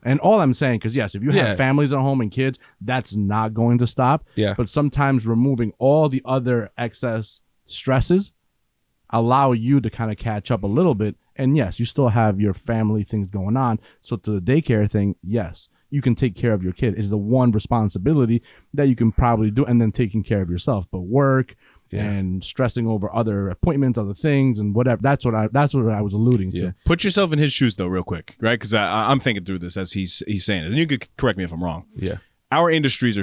And all I'm saying, because yes, if you have families at home and kids, that's not going to stop. Yeah. But sometimes removing all the other excess stresses allow you to kind of catch up a little bit. And yes, you still have your family things going on. So to the daycare thing, yes, you can take care of your kid. It's the one responsibility that you can probably do, and then taking care of yourself. But work and stressing over other appointments, other things, and whatever. That's what I was alluding to. Put yourself in his shoes, though, real quick, right? Because I'm thinking through this as he's saying it, and you could correct me if I'm wrong. Yeah, our industries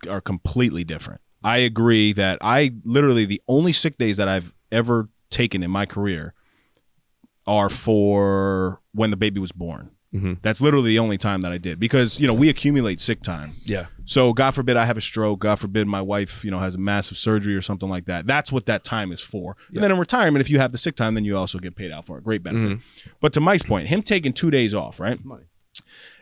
are completely different. I agree that the only sick days that I've ever taken in my career are for when the baby was born. Mm-hmm. That's literally the only time that I did, because we accumulate sick time. Yeah. So God forbid I have a stroke. God forbid my wife has a massive surgery or something like that. That's what that time is for. Yeah. And then in retirement, if you have the sick time, then you also get paid out for it. Great benefit. Mm-hmm. But to Mike's point, him taking 2 days off, right?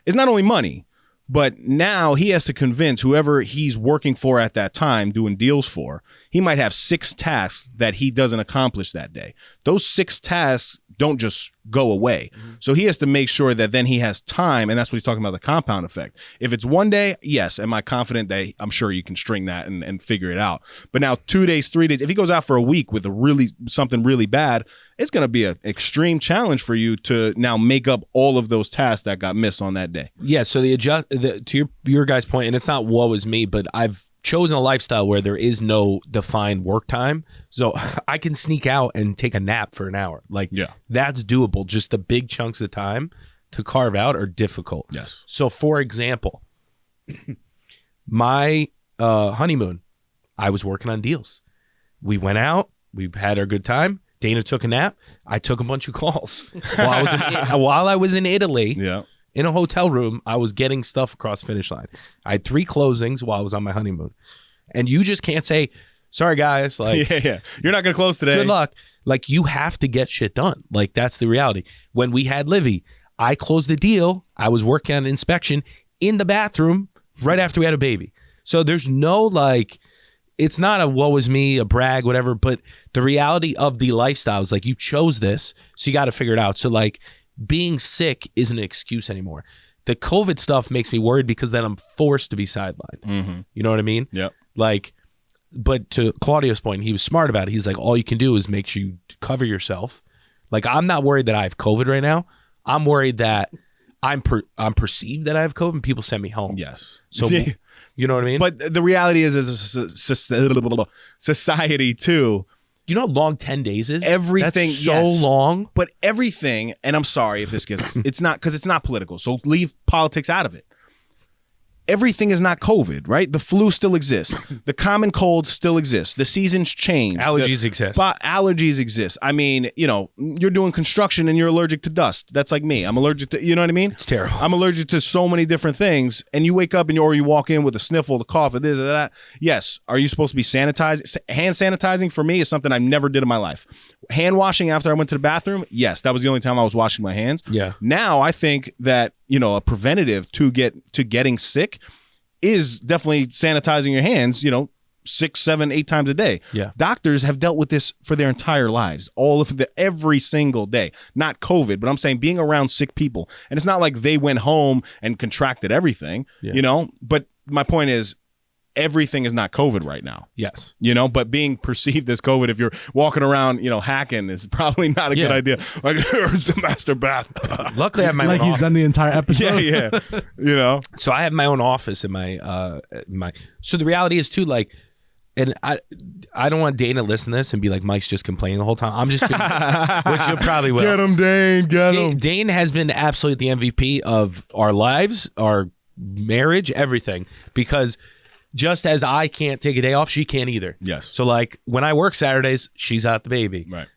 It's not only money, but now he has to convince whoever he's working for at that time, doing deals for. He might have 6 tasks that he doesn't accomplish that day. Those 6 tasks don't just go away. Mm-hmm. So he has to make sure that then he has time, and that's what he's talking about, the compound effect. If it's 1 day, yes, am I confident that I'm sure you can string that and figure it out. But now 2 days, 3 days, if he goes out for a week with something really bad, it's going to be an extreme challenge for you to now make up all of those tasks that got missed on that day. Yeah, so to your guys' point, and it's not woe is me, but I've chosen a lifestyle where there is no defined work time. So I can sneak out and take a nap for an hour. That's doable. Just the big chunks of time to carve out are difficult. Yes. So for example, my honeymoon, I was working on deals. We went out, we had our good time. Dana took a nap. I took a bunch of calls while I was in Italy. Yeah. In a hotel room, I was getting stuff across the finish line. I had 3 closings while I was on my honeymoon. And you just can't say, sorry, guys. Yeah. You're not going to close today. Good luck. You have to get shit done. That's the reality. When we had Livy, I closed the deal. I was working on an inspection in the bathroom right after we had a baby. So there's no, it's not a woe is me, a brag, whatever. But the reality of the lifestyle is, you chose this, so you got to figure it out. So, being sick isn't an excuse anymore. The COVID stuff makes me worried because then I'm forced to be sidelined. Mm-hmm. You know what I mean? Yeah. But to Claudio's point, he was smart about it. He's like, all you can do is make sure you cover yourself. I'm not worried that I have COVID right now. I'm worried that I'm perceived that I have COVID and people send me home. Yes. So, you know what I mean? But the reality is, as a society too, you know how long 10 days is? Everything. That's so long. But everything, and I'm sorry if this gets, it's not, because it's not political. So leave politics out of it. Everything is not COVID, right? The flu still exists. The common cold still exists. The seasons change. Allergies exist. But allergies exist. I mean, you're doing construction and you're allergic to dust. That's like me. I'm allergic to, you know what I mean? It's terrible. I'm allergic to so many different things. And you wake up or you walk in with a sniffle, the cough, or this or that. Yes. Are you supposed to be sanitizing? Hand sanitizing for me is something I never did in my life. Hand washing after I went to the bathroom. Yes. That was the only time I was washing my hands. Yeah. Now I think that, a preventative to getting sick is definitely sanitizing your hands, 6, 7, 8 times a day. Yeah. Doctors have dealt with this for their entire lives, every single day. Not COVID, but I'm saying being around sick people. And it's not like they went home and contracted everything, But my point is, everything is not COVID right now. Yes. But being perceived as COVID, if you're walking around, hacking, is probably not a good idea. Here's the master bath. Luckily, I have my own office. He's done the entire episode. Yeah. So I have my own office in my So the reality is too, and I don't want Dana to listen to this and be like, Mike's just complaining the whole time. I'm just which you probably will. Get him, Dane. Get him. Dane has been absolutely the MVP of our lives, our marriage, everything, because just as I can't take a day off, she can't either. Yes. So when I work Saturdays, she's out the baby. Right.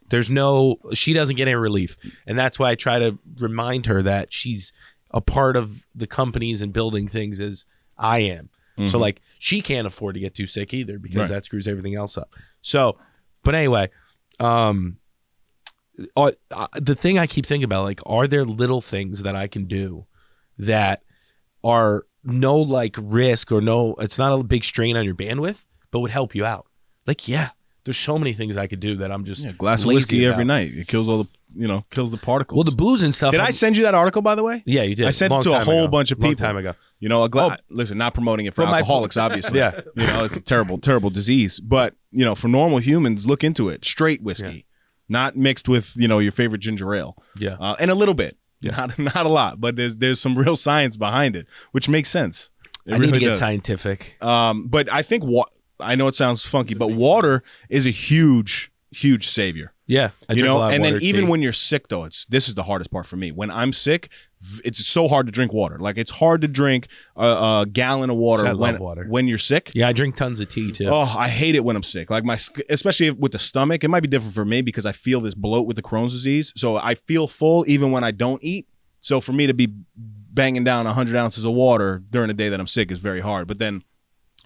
She doesn't get any relief. And that's why I try to remind her that she's a part of the companies and building things as I am. Mm-hmm. So she can't afford to get too sick either, because that screws everything else up. So, but anyway, the thing I keep thinking about, are there little things that I can do that are no like risk or no, it's not a big strain on your bandwidth, but would help you out. Like, yeah, there's so many things I could do that I'm just a glass of lazy whiskey about. every night. It kills all the, kills the particles. Well, the booze and stuff. Did I send you that article, by the way? Yeah, you did. I sent it Long to a time whole ago. bunch of people. Long time ago. Listen, not promoting it for From my- alcoholics, obviously. Yeah. It's a terrible, terrible disease. But, for normal humans, look into it. Straight whiskey, not mixed with, your favorite ginger ale. Yeah. And a little bit. Yeah. Not a lot, but there's some real science behind it, which makes sense. It I need to really get does. scientific. But I think I know it sounds funky, but water is a huge, huge savior. Yeah. I drink a lot of and water, then even tea. when you're sick, though, this is the hardest part for me. When I'm sick, it's so hard to drink water. Like, it's hard to drink a gallon of water I love water. when you're sick. Yeah, I drink tons of tea too. Oh, I hate it when I'm sick. Like, especially with the stomach, it might be different for me because I feel this bloat with the Crohn's disease. So I feel full even when I don't eat. So for me to be banging down 100 ounces of water during the day that I'm sick is very hard. But then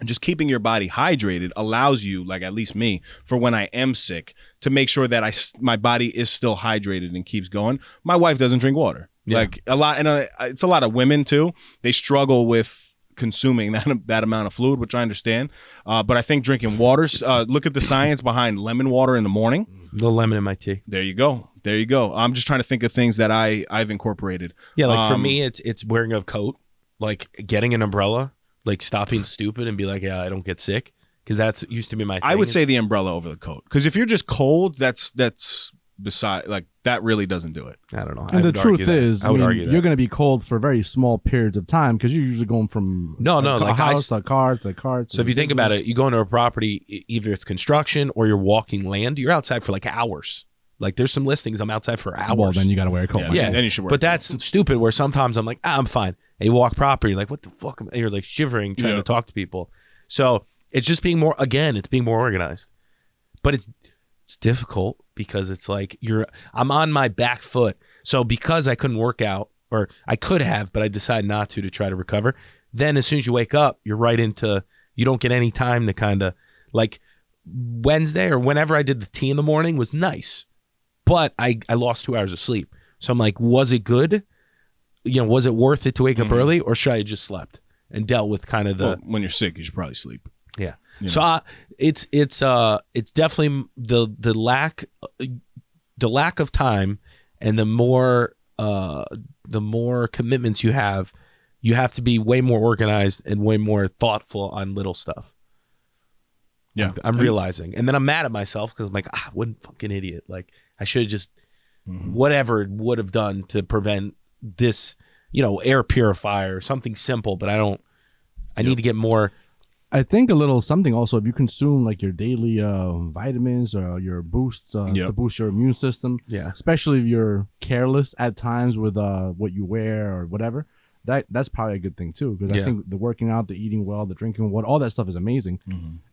just keeping your body hydrated allows you, like at least me, for when I am sick, to make sure that my body is still hydrated and keeps going. My wife doesn't drink water. Yeah. Like a lot, and it's a lot of women too. They struggle with consuming that amount of fluid, which I understand. But I think drinking water. Look at the science behind lemon water in the morning. The lemon in my tea. There you go. I'm just trying to think of things that I've incorporated. Yeah, like for me, it's wearing a coat, like getting an umbrella, like stop being stupid and be like, yeah, I don't get sick, because that's used to be my thing. I would say the umbrella over the coat, because if you're just cold, that's beside, like, that really doesn't do it. I don't know. And the truth is, I would argue that you're going to be cold for very small periods of time because you're usually going from like house to car to car. So if you think about it, you go into a property, either it's construction or you're walking land, you're outside for like hours. Like, there's some listings I'm outside for hours. Well, then you got to wear a coat. Yeah, then you should wear but that's stupid, where sometimes I'm like, I'm fine. And you walk property, like, what the fuck? And you're like shivering, trying to talk to people. So it's just being more organized. But it's difficult because it's like I'm on my back foot. So because I couldn't work out, or I could have, but I decided not to try to recover. Then as soon as you wake up, you're right into, you don't get any time to kind of, like, Wednesday or whenever I did the tea in the morning was nice. But I lost 2 hours of sleep. So I'm like, was it good? Was it worth it to wake up early, or should I have just slept and dealt with kind of the... when you're sick, you should probably sleep. Yeah. So it's definitely the lack of time, and the more commitments you have to be way more organized and way more thoughtful on little stuff. Yeah. I'm realizing. And then I'm mad at myself because I'm like, what a fucking idiot. Like, I should have just whatever it would have done to prevent this, air purifier or something simple, but I need to get more. I think a little something also, if you consume like your daily vitamins or your boost to boost your immune system, especially if you're careless at times with what you wear or whatever, that's probably a good thing too, because I think the working out, the eating well, the drinking water, all that stuff is amazing.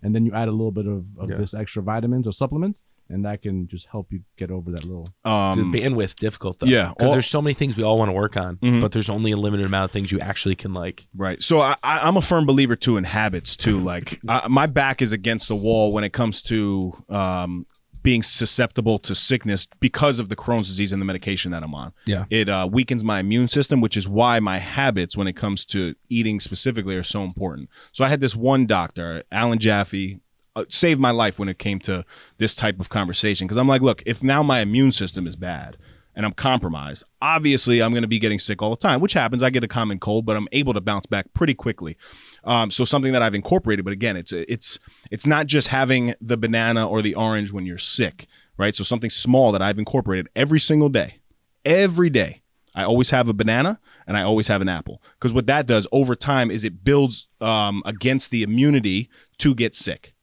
And then you add a little bit of this extra vitamins or supplements, and that can just help you get over that little... the bandwidth's difficult, though. Yeah. Because there's so many things we all want to work on, but there's only a limited amount of things you actually can, like... Right. So I'm a firm believer, too, in habits, too. Like, my back is against the wall when it comes to being susceptible to sickness because of the Crohn's disease and the medication that I'm on. Yeah. It weakens my immune system, which is why my habits when it comes to eating specifically are so important. So I had this one doctor, Alan Jaffe, saved my life when it came to this type of conversation, because I'm like, look, if now my immune system is bad and I'm compromised, obviously I'm going to be getting sick all the time, which happens. I get a common cold, but I'm able to bounce back pretty quickly. So something that I've incorporated, but again, it's not just having the banana or the orange when you're sick, right? So something small that I've incorporated every single day, I always have a banana and I always have an apple, because what that does over time is it builds against the immunity to get sick.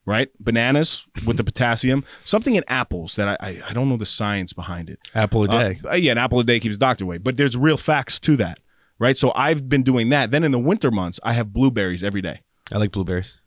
Right? Bananas with the potassium, something in apples that I don't know the science behind it. Apple a day. An apple a day keeps the doctor away, but there's real facts to that. Right? So I've been doing that. Then in the winter months, I have blueberries every day. I like blueberries.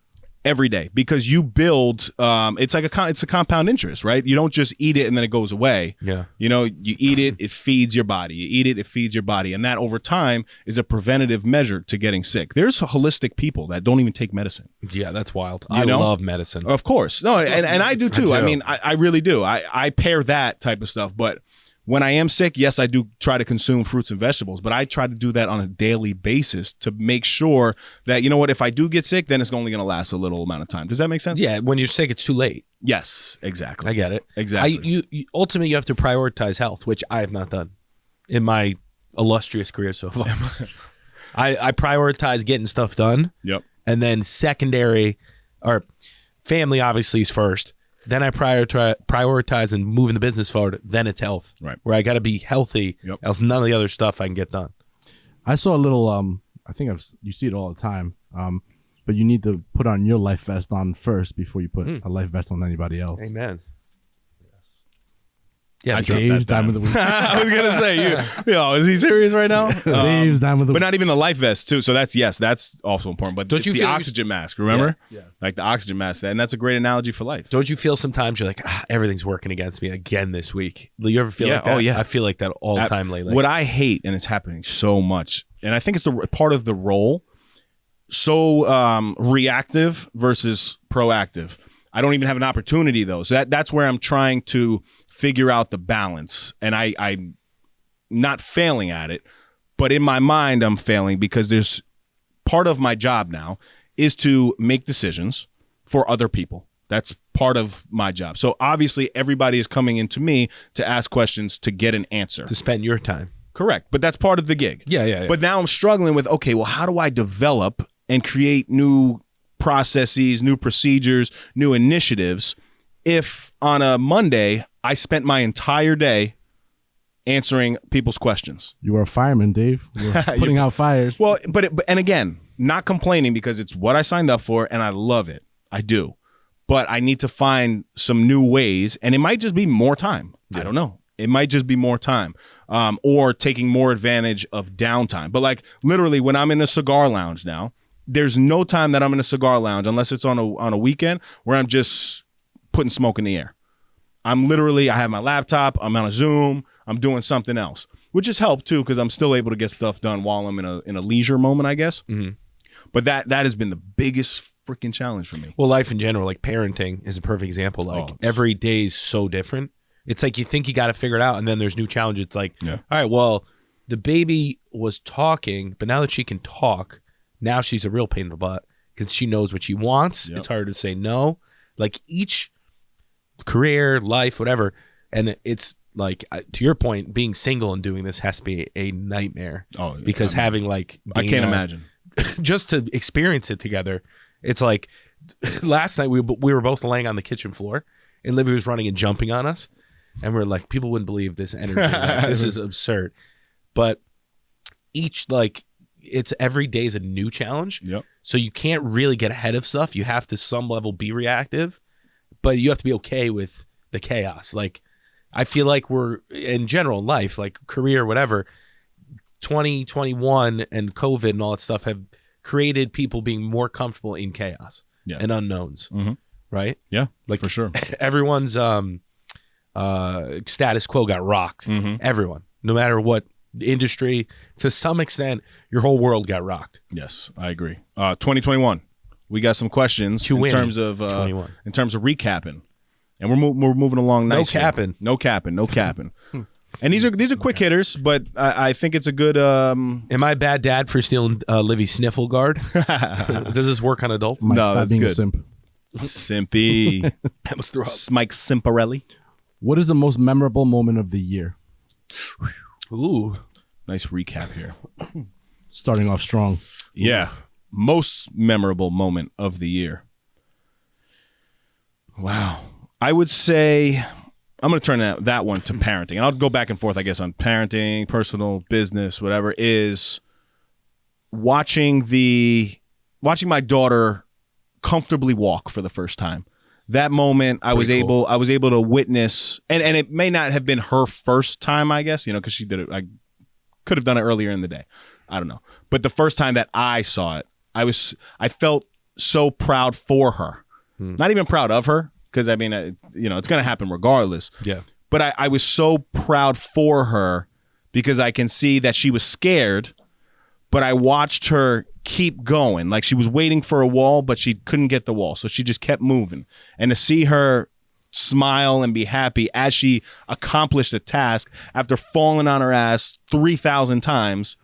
Every day, because you build, it's a compound interest, right? You don't just eat it and then it goes away. Yeah. You eat it, it feeds your body. You eat it, it feeds your body. And that over time is a preventative measure to getting sick. There's holistic people that don't even take medicine. Yeah, that's wild. You I know? love medicine. Of course. No, and I do too. too. I mean, I really do. I pair that type of stuff. But when I am sick, yes, I do try to consume fruits and vegetables, but I try to do that on a daily basis to make sure that, you know what, if I do get sick, then it's only going to last a little amount of time. Does that make sense? Yeah, when you're sick, it's too late. Yes, exactly. I get it. Exactly. You ultimately you have to prioritize health, which I have not done in my illustrious career so far. I prioritize getting stuff done. Yep. And then secondary, or family obviously is first. Then I prioritize and moving the business forward. Then it's health, Right. where I got to be healthy. Yep. Else none of the other stuff I can get done. I saw a little. I think you see it all the time. But you need to put on your life vest on first before you put a life vest on anybody else. Amen. Yeah, I but dropped Dave's that down. dime of the week. I was gonna say, yo, is he serious right now? Dave's dime of the But week. not even the life vest too. So that's also important. But Don't it's you the feel oxygen mask, remember? Yeah. Like the oxygen mask, and that's a great analogy for life. don't you feel sometimes you're like, everything's working against me again this week? You ever feel Yeah. like that? Oh, yeah. I feel like that all the time lately. What I hate, and it's happening so much, and I think it's the part of the role, so reactive versus proactive. I don't even have an opportunity though. So that's where I'm trying to figure out the balance, and I'm not failing at it, but in my mind I'm failing because there's part of my job now is to make decisions for other people. That's part of my job. So obviously everybody is coming into me to ask questions to get an answer. to spend your time. Correct. But that's part of the gig. Yeah. But now I'm struggling with, okay, well, how do I develop and create new processes, new procedures, new initiatives if on a Monday I spent my entire day answering people's questions? You are a fireman, Dave. You're putting out fires. Well, but again, not complaining because it's what I signed up for and I love it. I do. But I need to find some new ways, and it might just be more time. I don't know. It might just be more time, or taking more advantage of downtime. But like literally when I'm in a cigar lounge now, there's no time that I'm in a cigar lounge unless it's on a weekend where I'm just putting smoke in the air. I'm literally, I have my laptop, I'm on a Zoom, I'm doing something else, which has helped too because I'm still able to get stuff done while I'm in a leisure moment, I guess. Mm-hmm. But that has been the biggest freaking challenge for me. Well, life in general, like parenting is a perfect example. Like every day is so different. It's like you think you got to figure it out, and then there's new challenges. It's like, all right, well, the baby was talking, but now that she can talk, now she's a real pain in the butt because she knows what she wants. It's hard to say no. Like each career, life, whatever, and it's like to your point, being single and doing this has to be a nightmare. Oh, because having like I can't imagine. just to experience it together. It's like last night we were both laying on the kitchen floor and Livy was running and jumping on us, and we're like, people wouldn't believe this energy. Like, this is absurd. But each it's every day is a new challenge. Yep. So you can't really get ahead of stuff. You have to some level be reactive, but you have to be okay with the chaos. Like I feel like we're in general in life, like career, whatever, 2021 and COVID and all that stuff have created people being more comfortable in chaos and unknowns. Mm-hmm. Right? Yeah, like for sure. Everyone's status quo got rocked. Mm-hmm. Everyone, no matter what industry, to some extent, your whole world got rocked. Yes, I agree. 2021, we got some questions in terms of recapping, and we're moving along nicely. No capping. And these are quick hitters, but I think it's a good. Am I a bad dad for stealing Livy's sniffle guard? Does this work on adults? Mike, no, stop that's being a good. simp. Simpy. I must throw up. Mike Simparelli. What is the most memorable moment of the year? Ooh. Nice recap here. Starting off strong. Yeah. Most memorable moment of the year. Wow. I would say I'm going to turn that one to parenting. And I'll go back and forth, I guess, on parenting, personal, business, whatever, is watching my daughter comfortably walk for the first time. That moment I was able to witness, and it may not have been her first time, I guess, because she did it. I could have done it earlier in the day. I don't know. But the first time that I saw it, I felt so proud for her. Not even proud of her, because I mean, it's going to happen regardless. Yeah. But I was so proud for her because I can see that she was scared, but I watched her keep going. Like she was waiting for a wall, but she couldn't get the wall. So she just kept moving. And to see her smile and be happy as she accomplished a task after falling on her ass 3,000 times,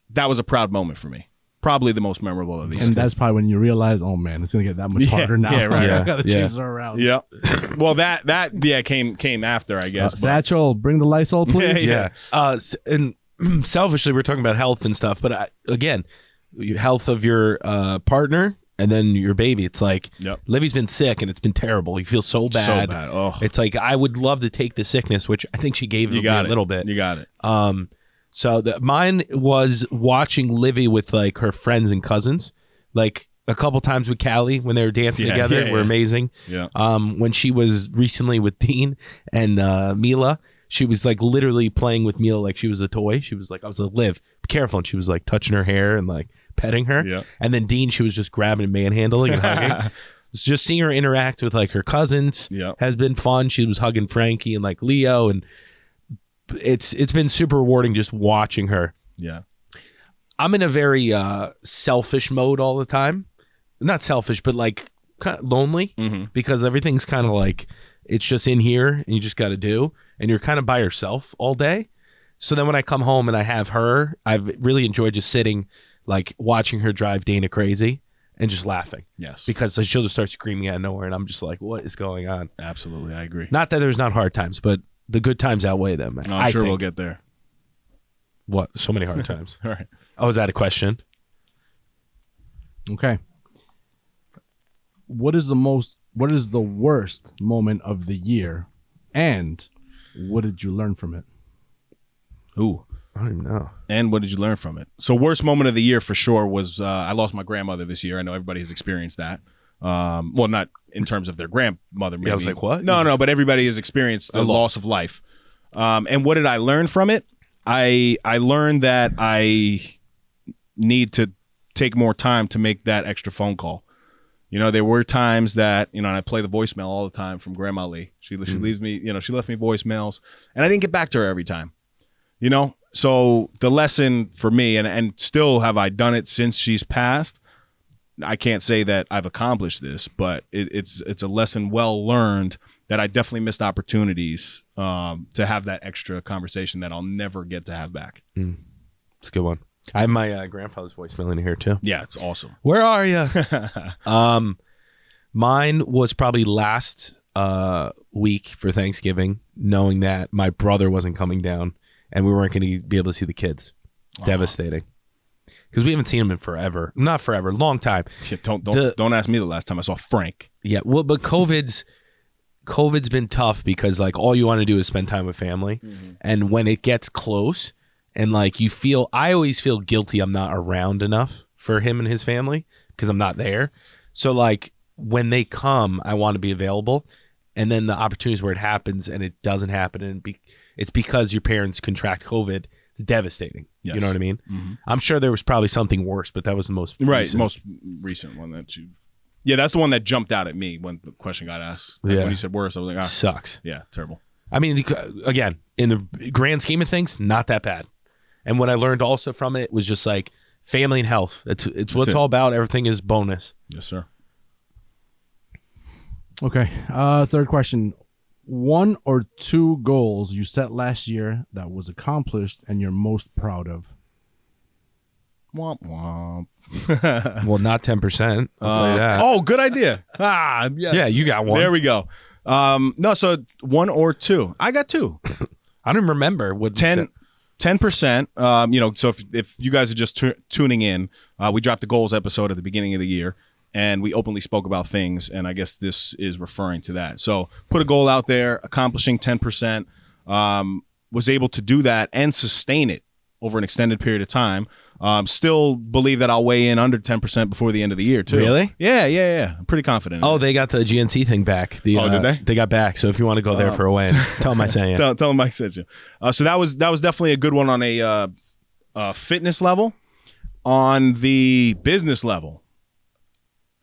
that was a proud moment for me. Probably the most memorable of these. And that's probably when you realize, oh man, it's gonna get that much harder now. Yeah, right. I gotta Yeah. chase her around. Yeah. Well, that came after, I guess. but- Satchel, bring the Lysol, please. Yeah. And selfishly, we're talking about health and stuff, but again, health of your partner and then your baby. It's like Yep. Livy's been sick and it's been terrible. You feel so bad. So bad. Oh, It's like I would love to take the sickness, which I think she gave you me got a it. little bit. You got it. So mine was watching Livy with like her friends and cousins, like a couple times with Callie when they were dancing together. Were amazing. Yeah. When she was recently with Dean and Mila, she was like literally playing with Mila like she was a toy. She was like, I was like, Liv, be careful. And she was like touching her hair and like petting her. Yeah. And then Dean, she was just grabbing and manhandling and hugging. Just seeing her interact with like her cousins has been fun. She was hugging Frankie and like Leo, and it's been super rewarding just watching her. Yeah. I'm in a very selfish mode all the time. Not selfish, but like kind of lonely because everything's kind of like it's just in here and you just got to do, and you're kind of by yourself all day. So then when I come home and I have her, I've really enjoyed just sitting, like watching her drive Dana crazy and just laughing. Yes. Because she'll just start screaming out of nowhere, and I'm just like, what is going on? Absolutely. I agree. Not that there's not hard times, but the good times outweigh them. No, I'm sure think. we'll get there. What? So many hard times. All right. Oh, is that a question? Okay. What is the worst moment of the year, and what did you learn from it? Ooh. I don't even know. And what did you learn from it? So worst moment of the year for sure was I lost my grandmother this year. I know everybody has experienced that. Well, not in terms of their grandmother. Maybe. Yeah, I was like, what? No, but everybody has experienced the loss of life. And what did I learn from it? I learned that I need to take more time to make that extra phone call. You know, there were times that, you know, and I play the voicemail all the time from Grandma Lee. She leaves me, you know, she left me voicemails, and I didn't get back to her every time. You know, so the lesson for me, and still have I done it since she's passed, I can't say that I've accomplished this, but it's a lesson well learned that I definitely missed opportunities to have that extra conversation that I'll never get to have back. It's a good one. I have my grandfather's voicemail in here too. Yeah, it's awesome. Where are you? Mine was probably last week for Thanksgiving, knowing that my brother wasn't coming down and we weren't going to be able to see the kids. Devastating. Because we haven't seen him in forever. Not forever, long time. Yeah, don't ask me the last time I saw Frank. Yeah, well, but COVID's been tough because like all you want to do is spend time with family, and when it gets close, and like I always feel guilty I'm not around enough for him and his family because I'm not there. So like when they come, I want to be available, and then the opportunities where it happens and it doesn't happen, and it's because your parents contract COVID. It's devastating. Yes. You know what I mean? I'm sure there was probably something worse, but that was the most recent. Most recent one that you. Yeah, that's the one that jumped out at me when the question got asked. Like, when you said worse, I was like, Sucks. yeah, terrible. I mean, again, in the grand scheme of things, not that bad. And what I learned also from it was just like family and health. It's what it's all about. Everything is bonus. Yes, sir. Okay. Third question. 1 or 2 goals you set last year that was accomplished and you're most proud of? Womp womp. Well, not 10%. I'll tell you that. Oh, good idea. Yes. Yeah, you got one. There we go. No, so 1 or 2. I got 2. I don't remember what 10%. You know, so if you guys are just tuning in, we dropped the goals episode at the beginning of the year, and we openly spoke about things, and I guess this is referring to that. So put a goal out there, accomplishing 10%, was able to do that and sustain it over an extended period of time. Still believe that I'll weigh in under 10% before the end of the year, too. Really? Yeah. I'm pretty confident. Oh, they got the GNC thing back. Did they? They got back. So if you want to go there for a weigh-in, tell them I sent you. Tell them Mike sent you. So that was definitely a good one on a fitness level. On the business level,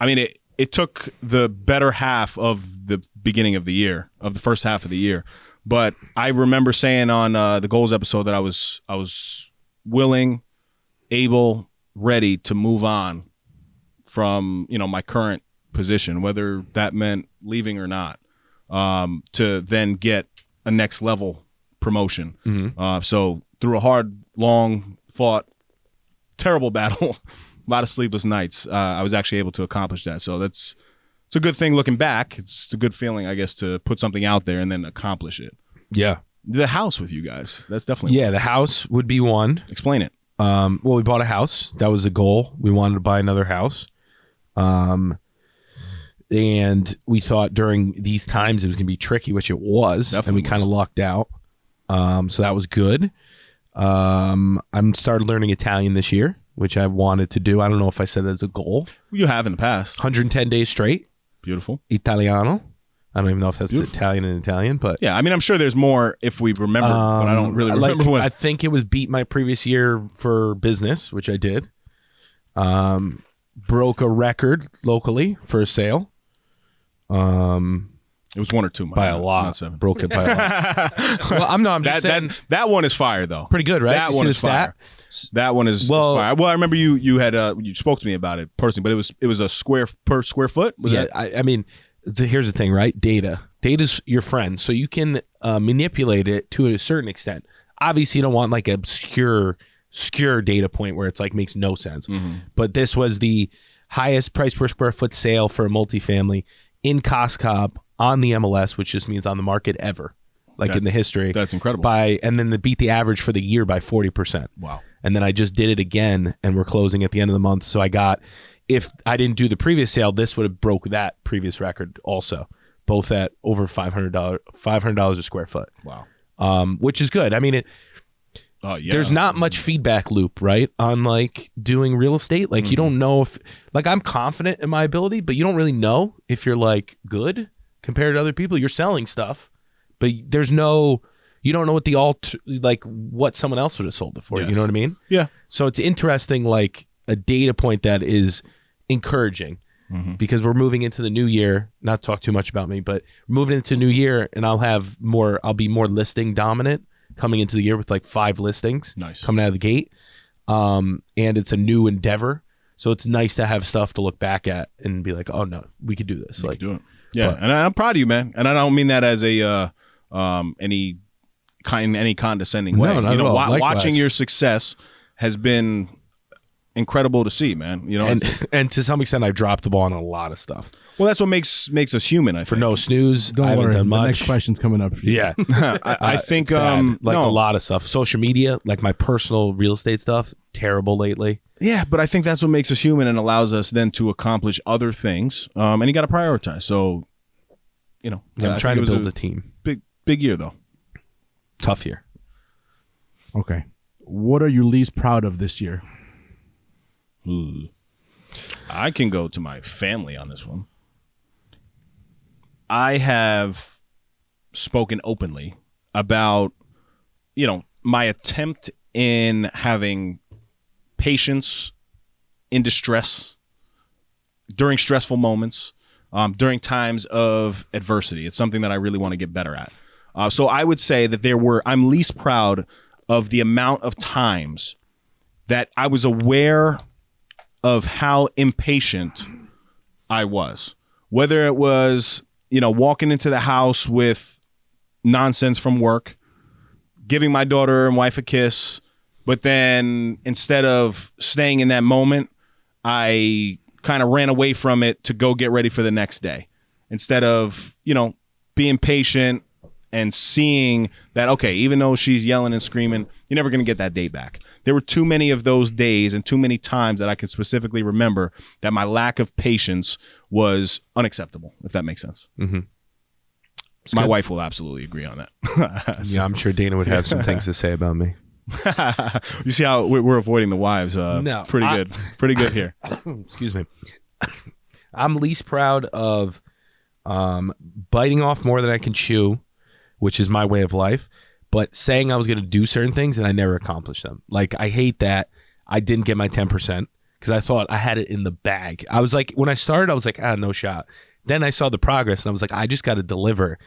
I mean, it took the better half of the beginning of the year, of the first half of the year. But I remember saying on the goals episode that I was willing, able, ready to move on from, you know, my current position, whether that meant leaving or not. to then get a next level promotion. Mm-hmm. So through a hard, long fought, terrible battle, a lot of sleepless nights, I was actually able to accomplish that. So it's a good thing looking back. It's a good feeling, I guess, to put something out there and then accomplish it. Yeah. The house with you guys, that's definitely Yeah, the house would be one. Explain it. Well, we bought a house. That was the goal. We wanted to buy another house. And we thought during these times it was going to be tricky, which it was. Definitely and we kind of lucked out. So that was good. I'm started learning Italian this year, which I wanted to do. I don't know if I said that as a goal. You have in the past. 110 days straight. Beautiful. Italiano. I don't even know if that's Beautiful. Italian in Italian, but Yeah, I mean, I'm sure there's more if we remember, but I don't really remember what. I think it was beat my previous year for business, which I did. Broke a record locally for a sale. It was 1 or 2. By a not lot. 7. Broke it by a lot. Well, I'm just saying. That one is fire though. Pretty good, right? That You one see is the fire. stat? That one is fire. Well, I remember you had you spoke to me about it personally, but it was a square per square foot. Was Yeah, that? I mean, here's the thing, right? Data's your friend, so you can manipulate it to a certain extent. Obviously, you don't want like obscure data point where it's like makes no sense. Mm-hmm. But this was the highest price per square foot sale for a multifamily in Costco on the MLS, which just means on the market ever, in the history. That's incredible. And then they beat the average for the year by 40%. Wow. And then I just did it again, and we're closing at the end of the month. So if I didn't do the previous sale, this would have broke that previous record also, both at over $500 a square foot. Wow. Which is good. I mean, there's not much feedback loop, right? On like doing real estate. Like you don't know if, like I'm confident in my ability, but you don't really know if you're like good compared to other people. You're selling stuff, but you don't know what what someone else would have sold it for. Yes. You know what I mean? Yeah. So it's interesting, like a data point that is encouraging because we're moving into the new year. Not to talk too much about me, but we're moving into the new year, and I'll be more listing dominant coming into the year with like 5 listings. Nice. Coming out of the gate. And it's a new endeavor. So it's nice to have stuff to look back at and be like, oh no, we could do this. You can do it. Yeah. And I'm proud of you, man. And I don't mean that as a any condescending way. No, not you know, at all. Likewise. Watching your success has been incredible to see, man. You know, and to some extent I've dropped the ball on a lot of stuff. well, that's what makes us human. I For think. No Snooze, Don't I haven't worry. done The much. next question's coming up. For you. Yeah. I think Bad. Like no. a lot of stuff. Social media, like my personal real estate stuff, terrible lately. Yeah, but I think that's what makes us human and allows us then to accomplish other things. And you got to prioritize. So, you know, I'm I trying think to it build was a team. big year though. Tough year. Okay. What are you least proud of this year? Ooh. I can go to my family on this one. I have spoken openly about, you know, my attempt in having patience in distress during stressful moments, during times of adversity. It's something that I really want to get better at. So I would say that I'm least proud of the amount of times that I was aware of how impatient I was. Whether it was, you know, walking into the house with nonsense from work, giving my daughter and wife a kiss, but then instead of staying in that moment, I kind of ran away from it to go get ready for the next day. Instead of, you know, being patient and seeing that, okay, even though she's yelling and screaming, you're never going to get that day back. There were too many of those days and too many times that I could specifically remember that my lack of patience was unacceptable, if that makes sense. Mm-hmm. My wife will absolutely agree on that. Yeah, I'm sure Dana would have some things to say about me. You see how we're avoiding the wives. No, pretty good. Pretty good here. Excuse me. I'm least proud of biting off more than I can chew, which is my way of life, but saying I was going to do certain things and I never accomplished them. Like, I hate that I didn't get my 10% because I thought I had it in the bag. I was like, when I started, I was like, no shot. Then I saw the progress and I was like, I just got to deliver.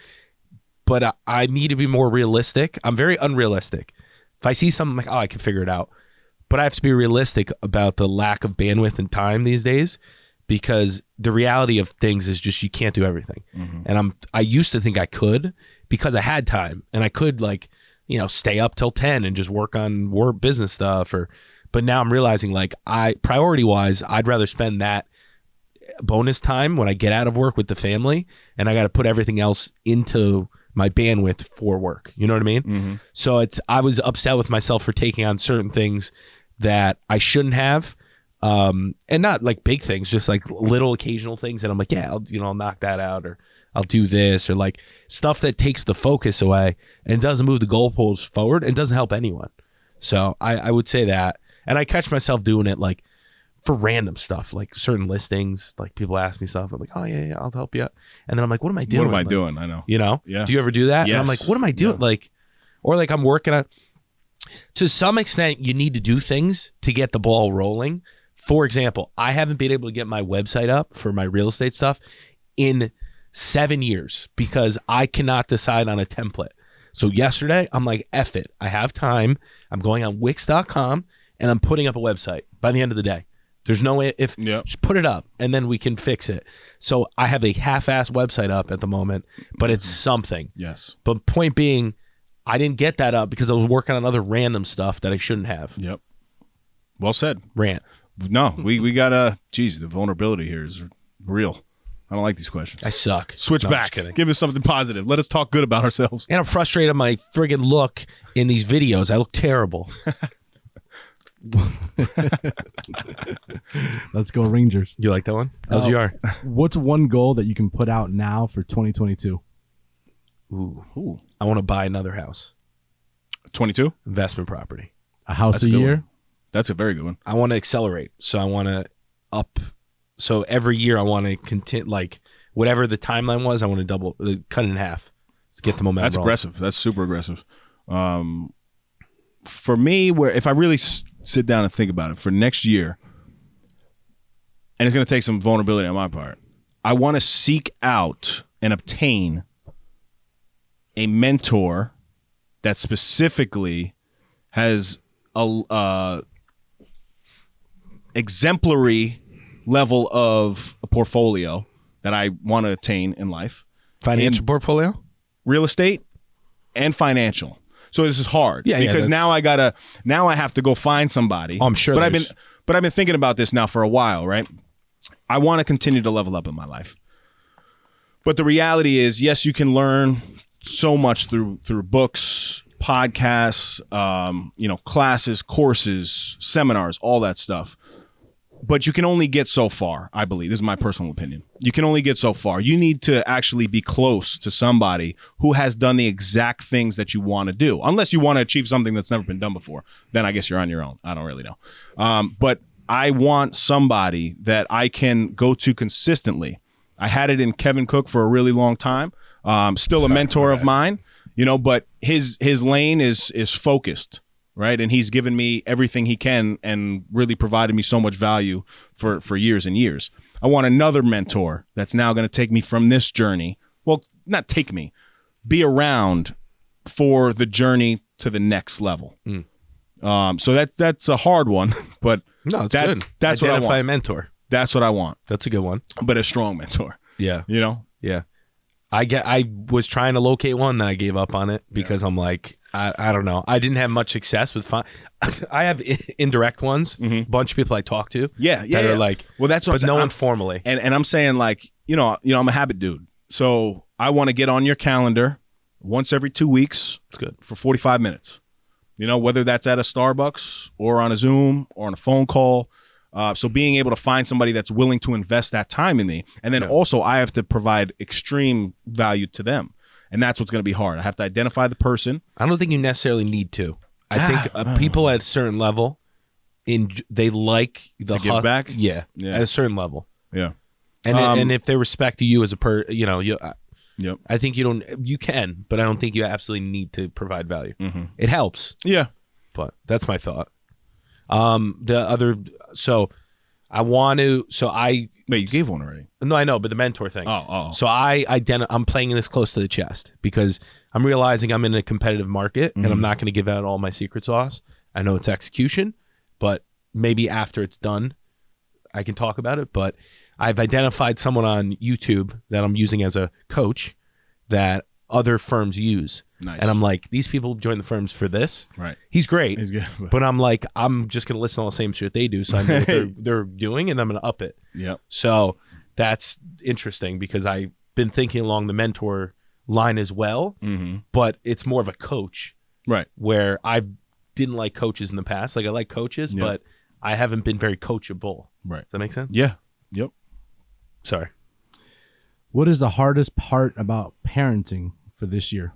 But I need to be more realistic. I'm very unrealistic. If I see something, I'm like, I can figure it out. But I have to be realistic about the lack of bandwidth and time these days because the reality of things is just you can't do everything. And I used to think I could because I had time and I could like, you know, stay up till 10 and just work on business stuff but now I'm realizing like priority wise, I'd rather spend that bonus time when I get out of work with the family, and I got to put everything else into my bandwidth for work. You know what I mean? So I was upset with myself for taking on certain things that I shouldn't have. And not like big things, just like little occasional things. And I'm like, yeah, I'll knock that out, or I'll do this, or like stuff that takes the focus away and doesn't move the goalposts forward and doesn't help anyone. So I would say that. And I catch myself doing it like for random stuff, like certain listings, like people ask me stuff. I'm like, oh yeah, I'll help you out. And then I'm like, what am I doing? What am I like, doing? I know. You know? Yeah. Do you ever do that? Yes. And I'm like, what am I doing? Yeah. Like, or like I'm working on, to some extent, you need to do things to get the ball rolling. For example, I haven't been able to get my website up for my real estate stuff in 7 years because I cannot decide on a template. So yesterday, I'm like, F it. I have time. I'm going on Wix.com and I'm putting up a website by the end of the day. There's no way just put it up and then we can fix it. So I have a half-assed website up at the moment, but it's something. Yes. But point being, I didn't get that up because I was working on other random stuff that I shouldn't have. Yep. Well said. Rant. No, we gotta. Geez, the vulnerability here is real. I don't like these questions. I suck. Switch No, I'm back. just kidding. Give us something positive. Let us talk good about ourselves. And I'm frustrated at my friggin' look in these videos. I look terrible. Let's go Rangers. You like that one? LGR. What's one goal that you can put out now for 2022? Ooh. I want to buy another house. 22. Investment property. A house That's a a good year? one. That's a very good one. I want to accelerate. So I want to up. So every year I want to continue, like whatever the timeline was, I want to double, cut it in half. Let's get the momentum. That's rolling. aggressive. That's super aggressive. For me, where if I really sit down and think about it for next year, and it's going to take some vulnerability on my part, I want to seek out and obtain a mentor that specifically has a exemplary level of a portfolio that I want to attain in life. Financial portfolio? Real estate and financial. So this is hard Yeah, because that's- now I have to go find somebody. Oh, I'm sure But I've there's- been thinking about this now for a while, right? I want to continue to level up in my life. But the reality is, yes, you can learn so much through books, podcasts, classes, courses, seminars, all that stuff. But you can only get so far, I believe. This is my personal opinion. You can only get so far. You need to actually be close to somebody who has done the exact things that you want to do. Unless you want to achieve something that's never been done before. Then I guess you're on your own. I don't really know. But I want somebody that I can go to consistently. I had it in Kevin Cook for a really long time. Still a mentor of mine, but his lane is focused. Right. And he's given me everything he can and really provided me so much value for years and years. I want another mentor that's now going to take me from this journey. Well, not take me, be around for the journey to the next level. So that's a hard one, but No, it's that's, good. That's what I Identify a want. mentor. That's what I want, That's a good one. but a strong mentor, Yeah. Yeah. I was trying to locate one, then I gave up on it because I'm like, I don't know. I didn't have much success with I have indirect ones. A bunch of people I talk to. Yeah. That are like, well, that's what but no I'm- one formally. And I'm saying like, I'm a habit dude. So I want to get on your calendar once every 2 weeks. It's good. For 45 minutes. Whether that's at a Starbucks or on a Zoom or on a phone call. So being able to find somebody that's willing to invest that time in me. And then also I have to provide extreme value to them. And that's what's going to be hard. I have to identify the person. I don't think you necessarily need to. I think people at a certain level, they like the To give back? Yeah, Yeah. at a certain level. Yeah. And if they respect you as a Yep. I think you can, but I don't think you absolutely need to provide value. Mm-hmm. It helps, Yeah. but that's my thought. Wait, you gave one already. No, I know, but the mentor thing. Oh. So I'm playing this close to the chest because I'm realizing I'm in a competitive market and I'm not going to give out all my secret sauce. I know it's execution, but maybe after it's done, I can talk about it. But I've identified someone on YouTube that I'm using as a coach that other firms use. Nice. And I'm like, these people join the firms for this. Right. He's great. He's good. But I'm like, I'm just going to listen to all the same shit they do. So I know what they're doing, and I'm going to up it. Yep. So that's interesting because I've been thinking along the mentor line as well, but it's more of a coach. Right. Where I didn't like coaches in the past. Like I like coaches, Yep. but I haven't been very coachable. Right. Does that make sense? Yeah. Yep. Sorry. What is the hardest part about parenting for this year?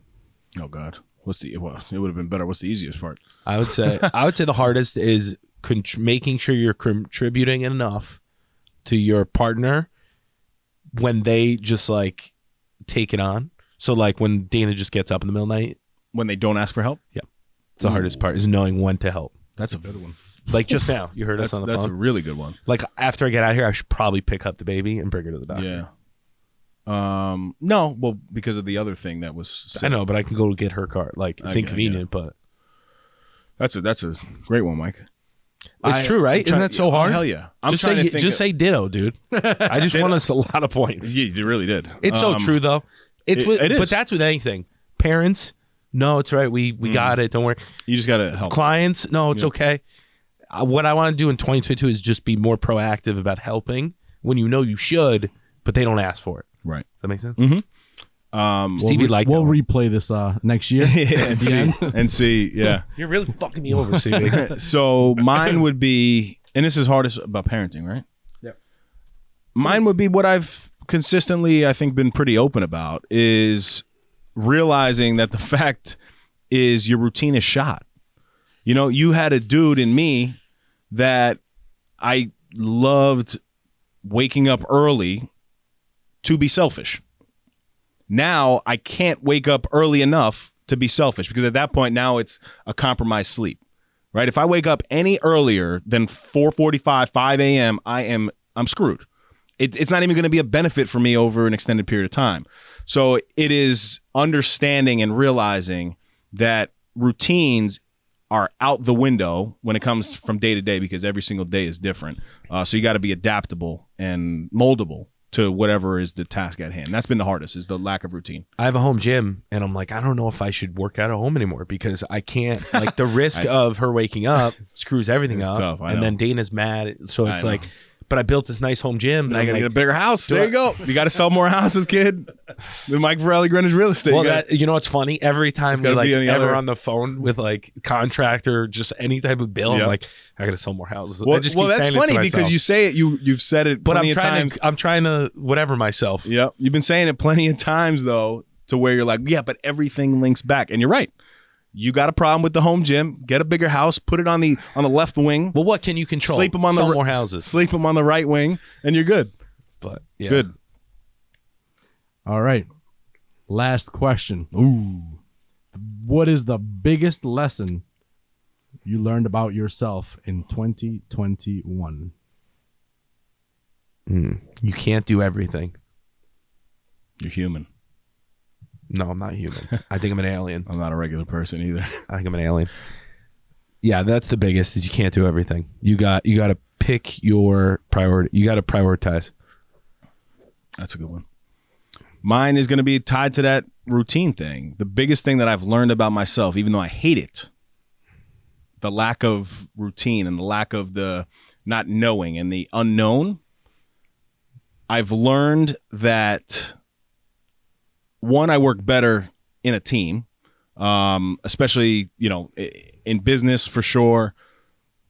Oh God. It would have been better. What's the easiest part? I would say the hardest is making sure you're contributing enough to your partner when they just like take it on. So like when Dana just gets up in the middle of the night, When they don't ask for help? yeah, it's the hardest part is knowing when to help. That's a good one. Like just now, you heard us on the That's a phone. really good one. Like after I get out of here, I should probably pick up the baby and bring her to the doctor. Yeah. No, well, because of the other thing that was said. I know, but I can go get her car. Like it's inconvenient, but That's a great one, Mike. it's true, right? Isn't that so hard? Hell yeah. I'm just trying say to think just say ditto, dude. I just won us a lot of points. Yeah, you really did. It's so true though. It's it is. But that's with anything. Parents, no, it's right. We got it. Don't worry. You just got to help. Clients, no, it's okay. What I want to do in 2022 is just be more proactive about helping when you know you should, but they don't ask for it. Right. Does that make sense? Mm-hmm. We'll replay this next year. and see. Yeah. You're really fucking me over, CB. So mine would be, and this is hardest about parenting, right? Yep. Mine would be what I've consistently, I think, been pretty open about is realizing that the fact is your routine is shot. You know, you had a dude in me that I loved waking up early to be selfish. Now I can't wake up early enough to be selfish because at that point now it's a compromised sleep, right? If I wake up any earlier than 4:45, 5 a.m., I'm screwed. It's not even going to be a benefit for me over an extended period of time. So it is understanding and realizing that routines are out the window when it comes from day to day because every single day is different. So you got to be adaptable and moldable to whatever is the task at hand. That's been the hardest, is the lack of routine. I have a home gym, and I'm like, I don't know if I should work out at home anymore because I can't. Like the risk of her waking up screws everything up, tough, I and know. then Dana's mad. So it's I know. like, but I built this nice home gym. Now you got to I'm get a like, bigger house. There you go. You got to sell more houses, kid. The Mike Varelli Greenwich Real Estate. well, You gotta- you know what's funny? Every time we gotta like be on the ever other- on the phone with like contractor, just any type of bill, Yep. I'm like, I gotta sell more houses. well, I just keep that's saying it to funny because myself. you say it. You've said it But plenty I'm of times. trying to whatever myself. Yep. You've been saying it plenty of times though, to where you're like, yeah, but everything links back. And you're right. You got a problem with the home gym. Get a bigger house. Put it on the left wing. Well, what can you control? Sleep 'em on the Sell r- more houses. Sleep them on the right wing, and you're good. But yeah. Good. All right. Last question. Ooh. What is the biggest lesson you learned about yourself in 2021? You can't do everything. You're human. No, I'm not human. I think I'm an alien. I'm not a regular person either. I think I'm an alien. Yeah, that's the biggest is you can't do everything. You got to pick your priority. You got to prioritize. That's a good one. Mine is going to be tied to that routine thing. The biggest thing that I've learned about myself, even though I hate it, the lack of routine and the lack of the not knowing and the unknown, I've learned that, one, I work better in a team, especially, in business for sure,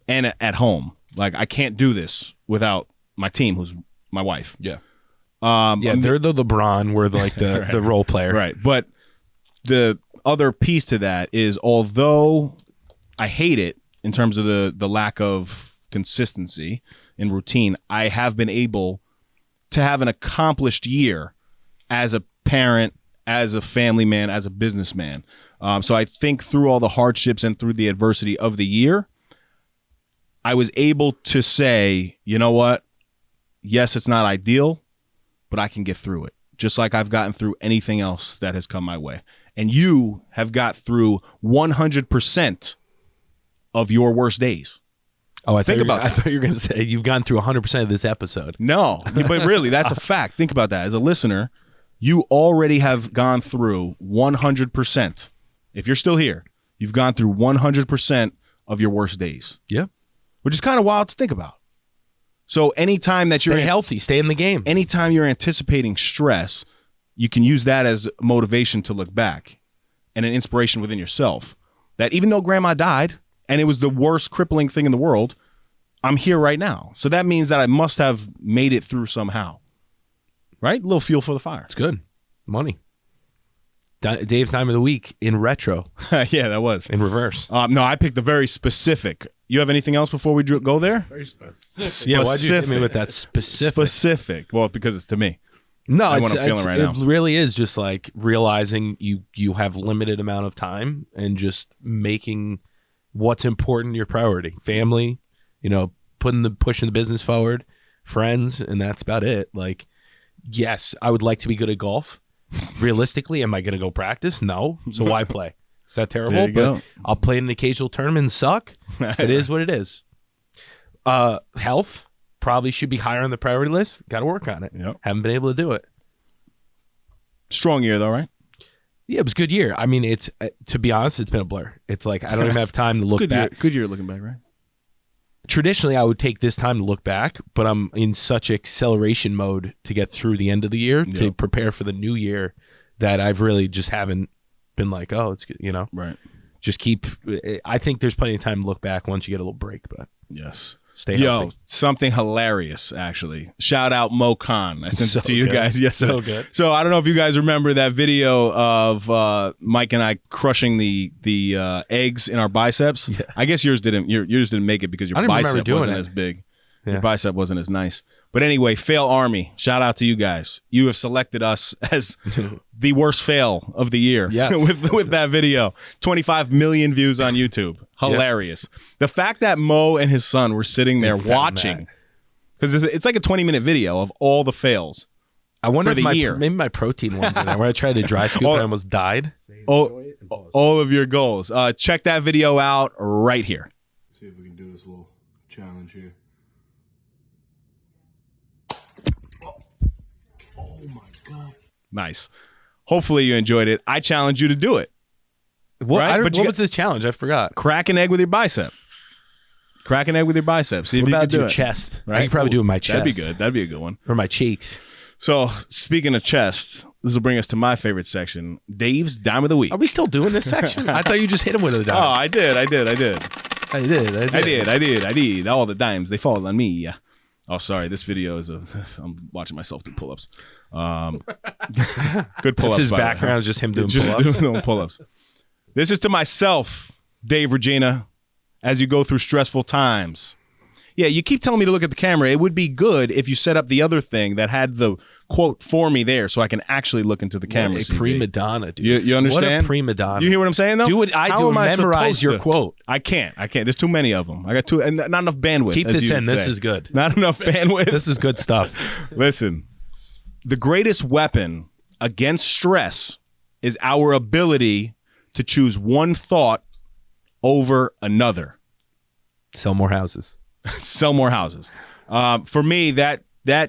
and at home. Like, I can't do this without my team, who's my wife. Yeah. They're the LeBron. We're like the role player. Right. But the other piece to that is, although I hate it in terms of the lack of consistency in routine, I have been able to have an accomplished year as a parent, as a family man, as a businessman. So I think through all the hardships and through the adversity of the year, I was able to say, you know what? Yes, it's not ideal, but I can get through it. Just like I've gotten through anything else that has come my way. And you have got through 100% of your worst days. Oh, I Think about that. thought you were going to say you've gone through 100% of this episode. No, but really, that's a fact. Think about that. As a listener, you already have gone through 100%. If you're still here, you've gone through 100% of your worst days. Yeah. Which is kind of wild to think about. So anytime that Stay you're healthy, stay in the game. anytime you're anticipating stress, you can use that as motivation to look back and an inspiration within yourself. That even though grandma died and it was the worst crippling thing in the world, I'm here right now. So that means that I must have made it through somehow. Right? A little fuel for the fire. It's good. Money. Dave's time of the week in retro, Yeah, that was. in reverse. No, I picked a very specific. You have anything else before we go there? Very specific. Yeah, why'd you hit me with that specific? Specific. Well, because it's to me. No, Like what I'm feeling right it now. really is just like realizing you have limited amount of time and just making what's important your priority. Family, pushing the business forward, friends, and that's about it. Like, yes, I would like to be good at golf. Realistically, am I going to go practice? No. So why play? Is that terrible? There you go. I'll play in an occasional tournament and suck. It is what it is. Health probably should be higher on the priority list. Got to work on it. Yep. Haven't been able to do it. Strong year, though, right? Yeah, it was a good year. I mean, it's to be honest, it's been a blur. It's like I don't even have time to look back. Good year looking back, right? Traditionally, I would take this time to look back, but I'm in such acceleration mode to get through the end of the year to Yep. prepare for the new year that I've really just haven't been like, oh, it's good, Right. just keep. I think there's plenty of time to look back once you get a little break, but Yes. stay healthy. Yo, something hilarious, actually. Shout out Mo Khan. I sent So it to you good. guys yesterday. So good. So I don't know if you guys remember that video of Mike and I crushing the eggs in our biceps. Yeah. I guess yours didn't. Yours didn't make it because your I don't remember bicep doing wasn't it. as big. Yeah. Your bicep wasn't as nice. But anyway, Fail Army. Shout out to you guys. You have selected us as the worst fail of the year. Yes. with that video. 25 million views on YouTube. Hilarious. The fact that Mo and his son were sitting there found watching, because it's like a 20-minute video of all the fails. I wonder For if the year. maybe my protein one's in there where I tried to dry scoop and I almost died. All of your goals. Check that video out right here. See if we can do this little challenge here. Oh my god. Nice. Hopefully you enjoyed it. I challenge you to do it. What, Right? But you what got- was this challenge? I forgot. Crack an egg with your bicep. Crack an egg with your bicep. See if What you can about do your it. chest? Right? I could probably do it with my chest. That'd be good. That'd be a good one. Or my cheeks. So, speaking of chest, this will bring us to my favorite section, Dave's Dime of the Week. Are we still doing this section? I thought you just hit him with a Oh, dime. I did. I did. All the dimes, they fall on me. Oh, sorry. This video is I'm watching myself do pull-ups. Good pull-ups. That's his by the way. background is just him doing Just pull-ups. doing pull-ups. This is to myself, Dave Regina, as you go through stressful times. Yeah, you keep telling me to look at the camera. It would be good if you set up the other thing that had the quote for me there so I can actually look into the camera. What a CB. prima donna, dude. You understand? What a prima donna. You hear what I'm saying, though? Do what I How do am and I memorize supposed your to? quote. I can't. There's too many of them. I got and not enough bandwidth. Keep as this you in. would This say. is good. Not enough bandwidth. This is good stuff. Listen, the greatest weapon against stress is our ability to choose one thought over another. Sell more houses. Sell more houses. For me, that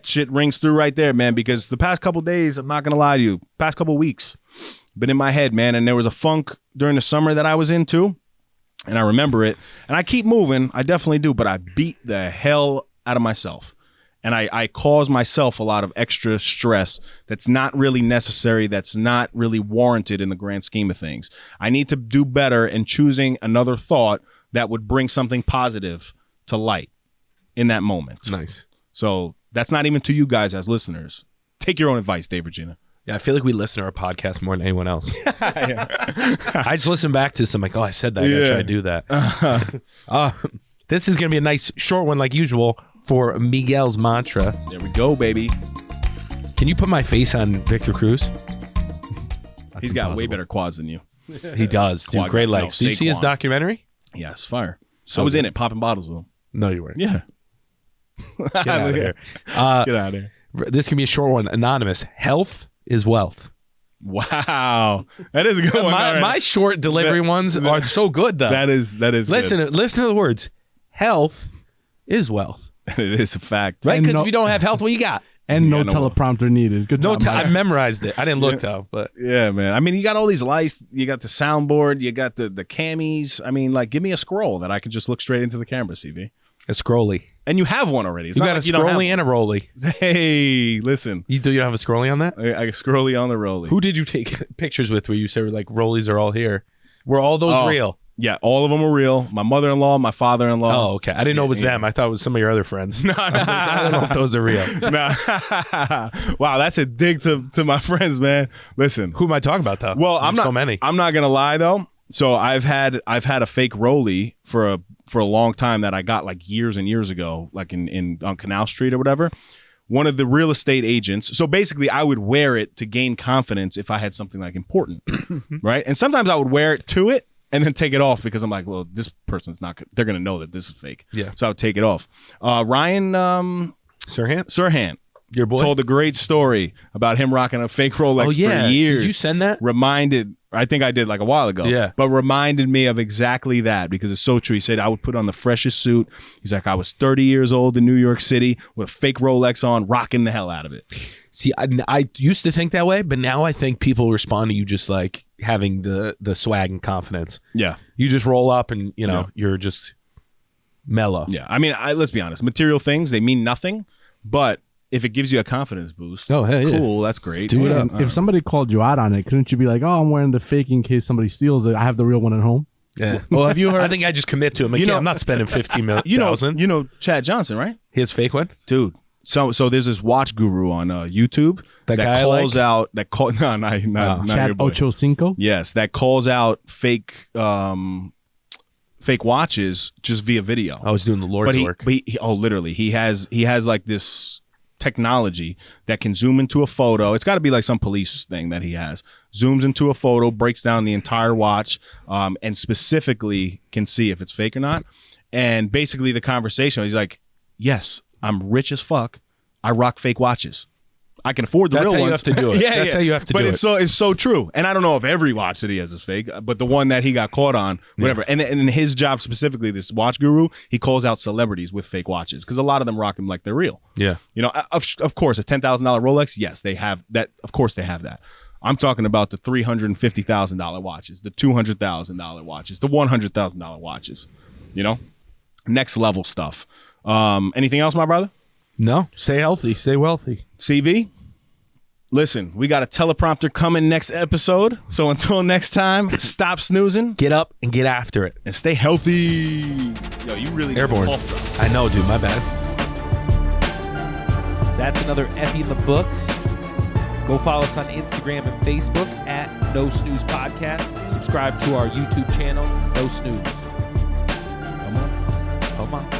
shit rings through right there, man, because the past couple days, I'm not going to lie to you, past couple weeks, been in my head, man, and there was a funk during the summer that I was into, and I remember it, and I keep moving, I definitely do, but I beat the hell out of myself, and I cause myself a lot of extra stress that's not really necessary, that's not really warranted in the grand scheme of things. I need to do better in choosing another thought that would bring something positive to light in that moment. Nice. So that's not even to you guys as listeners. Take your own advice, Dave Regina. Yeah, I feel like we listen to our podcast more than anyone else. I just listen back to some like, oh, I said that. I gotta try to do that. This is gonna be a nice short one, like usual, for Miguel's mantra. There we go, baby. Can you put my face on Victor Cruz? He's got way better quads than you. He does. Dude, Quad- great no, legs. Did you see his Saquon. documentary? Yes, fire. So I was good. in it, popping bottles with him. No, you weren't. Yeah. Get out of here. Get out of here. This can be a short one. Anonymous. Health is wealth. Wow. That is a good one. All right. My short delivery ones are so good, though. That is Listen to the words. Health is wealth, It is a fact. right? And Because no- if you don't have health, what you got? And no Yeah, no. teleprompter needed. Good No, job, Mike. I've memorized it. I didn't look though, but Yeah, man. I mean, you got all these lights. You got the soundboard. You got the camis. I mean, like, give me a scroll that I can just look straight into the camera, CV. a scrolly. And you have one already. It's You not got like a you don't have scrolly and a rolly. one. Hey, listen. You don't have a scrolly on that? I scrolly on the rolly. Who did you take pictures with where you said like rollies are all here? Were all those Oh. real? Yeah, all of them are real. My mother-in-law, my father-in-law. Oh, okay. I didn't know it was them. I thought it was some of your other friends. No, I was like, I don't know if those are real. Nah. Wow, that's a dig to my friends, man. Listen. Who am I talking about though? Well, There's I'm not. so many. I'm not gonna lie though. So I've had a fake rollie for a long time that I got like years and years ago, like in on Canal Street or whatever. One of the real estate agents. So basically, I would wear it to gain confidence if I had something like important, right? And sometimes I would wear it to it and then take it off because I'm like, well, this person's not. They're gonna know that this is fake. Yeah. So I would take it off. Ryan Sirhan Your boy? told a great story about him rocking a fake Rolex Oh, yeah. for years. Did you send that? I think I did like a while ago. Yeah. But reminded me of exactly that because it's so true. He said I would put on the freshest suit. He's like, I was 30 years old in New York City with a fake Rolex on, rocking the hell out of it. See, I used to think that way, but now I think people respond to you just like having the swag and confidence. Yeah. You just roll up and, you're just mellow. Yeah. I mean, let's be honest. Material things, they mean nothing. But if it gives you a confidence boost, Oh, hell yeah. cool, that's great. Do it Yeah. up. And if somebody called you out on it, couldn't you be like, "Oh, I'm wearing the fake in case somebody steals it. I have the real one at home." Yeah. Well, have you heard? I think I just commit to him. Like, You know- I'm not spending 15 million. you know Chad Johnson, right? His fake one? Dude. So there's this watch guru on YouTube That guy I calls like? out not not Chad your boy. Ocho Cinco. Yes, that calls out fake watches just via video. I was doing the Lord's work. Literally, he has like this technology that can zoom into a photo. It's got to be like some police thing that he has. Zooms into a photo, breaks down the entire watch, and specifically can see if it's fake or not. And basically, the conversation, he's like, "Yes, I'm rich as fuck. I rock fake watches. I can afford the That's real how you ones." have to do it. That's how you have to but do it's so true. And I don't know if every watch that he has is fake, but the one that he got caught on, whatever. And in his job specifically, this watch guru, he calls out celebrities with fake watches because a lot of them rock them like they're real. Yeah. You know, of course, a $10,000 Rolex, yes, they have that. Of course, they have that. I'm talking about the $350,000 watches, the $200,000 watches, the $100,000 watches. You know, next level stuff. Anything else, my brother? No. Stay healthy. Stay wealthy. CV, listen, we got a teleprompter coming next episode. So until next time, stop snoozing Get up and get after it. and stay healthy. Yo, you really Airborne. off-drop. I know, dude. My bad. That's another Effie in the books. Go follow us on Instagram and Facebook at No Snooze Podcast. Subscribe to our YouTube channel, No Snooze. Come on.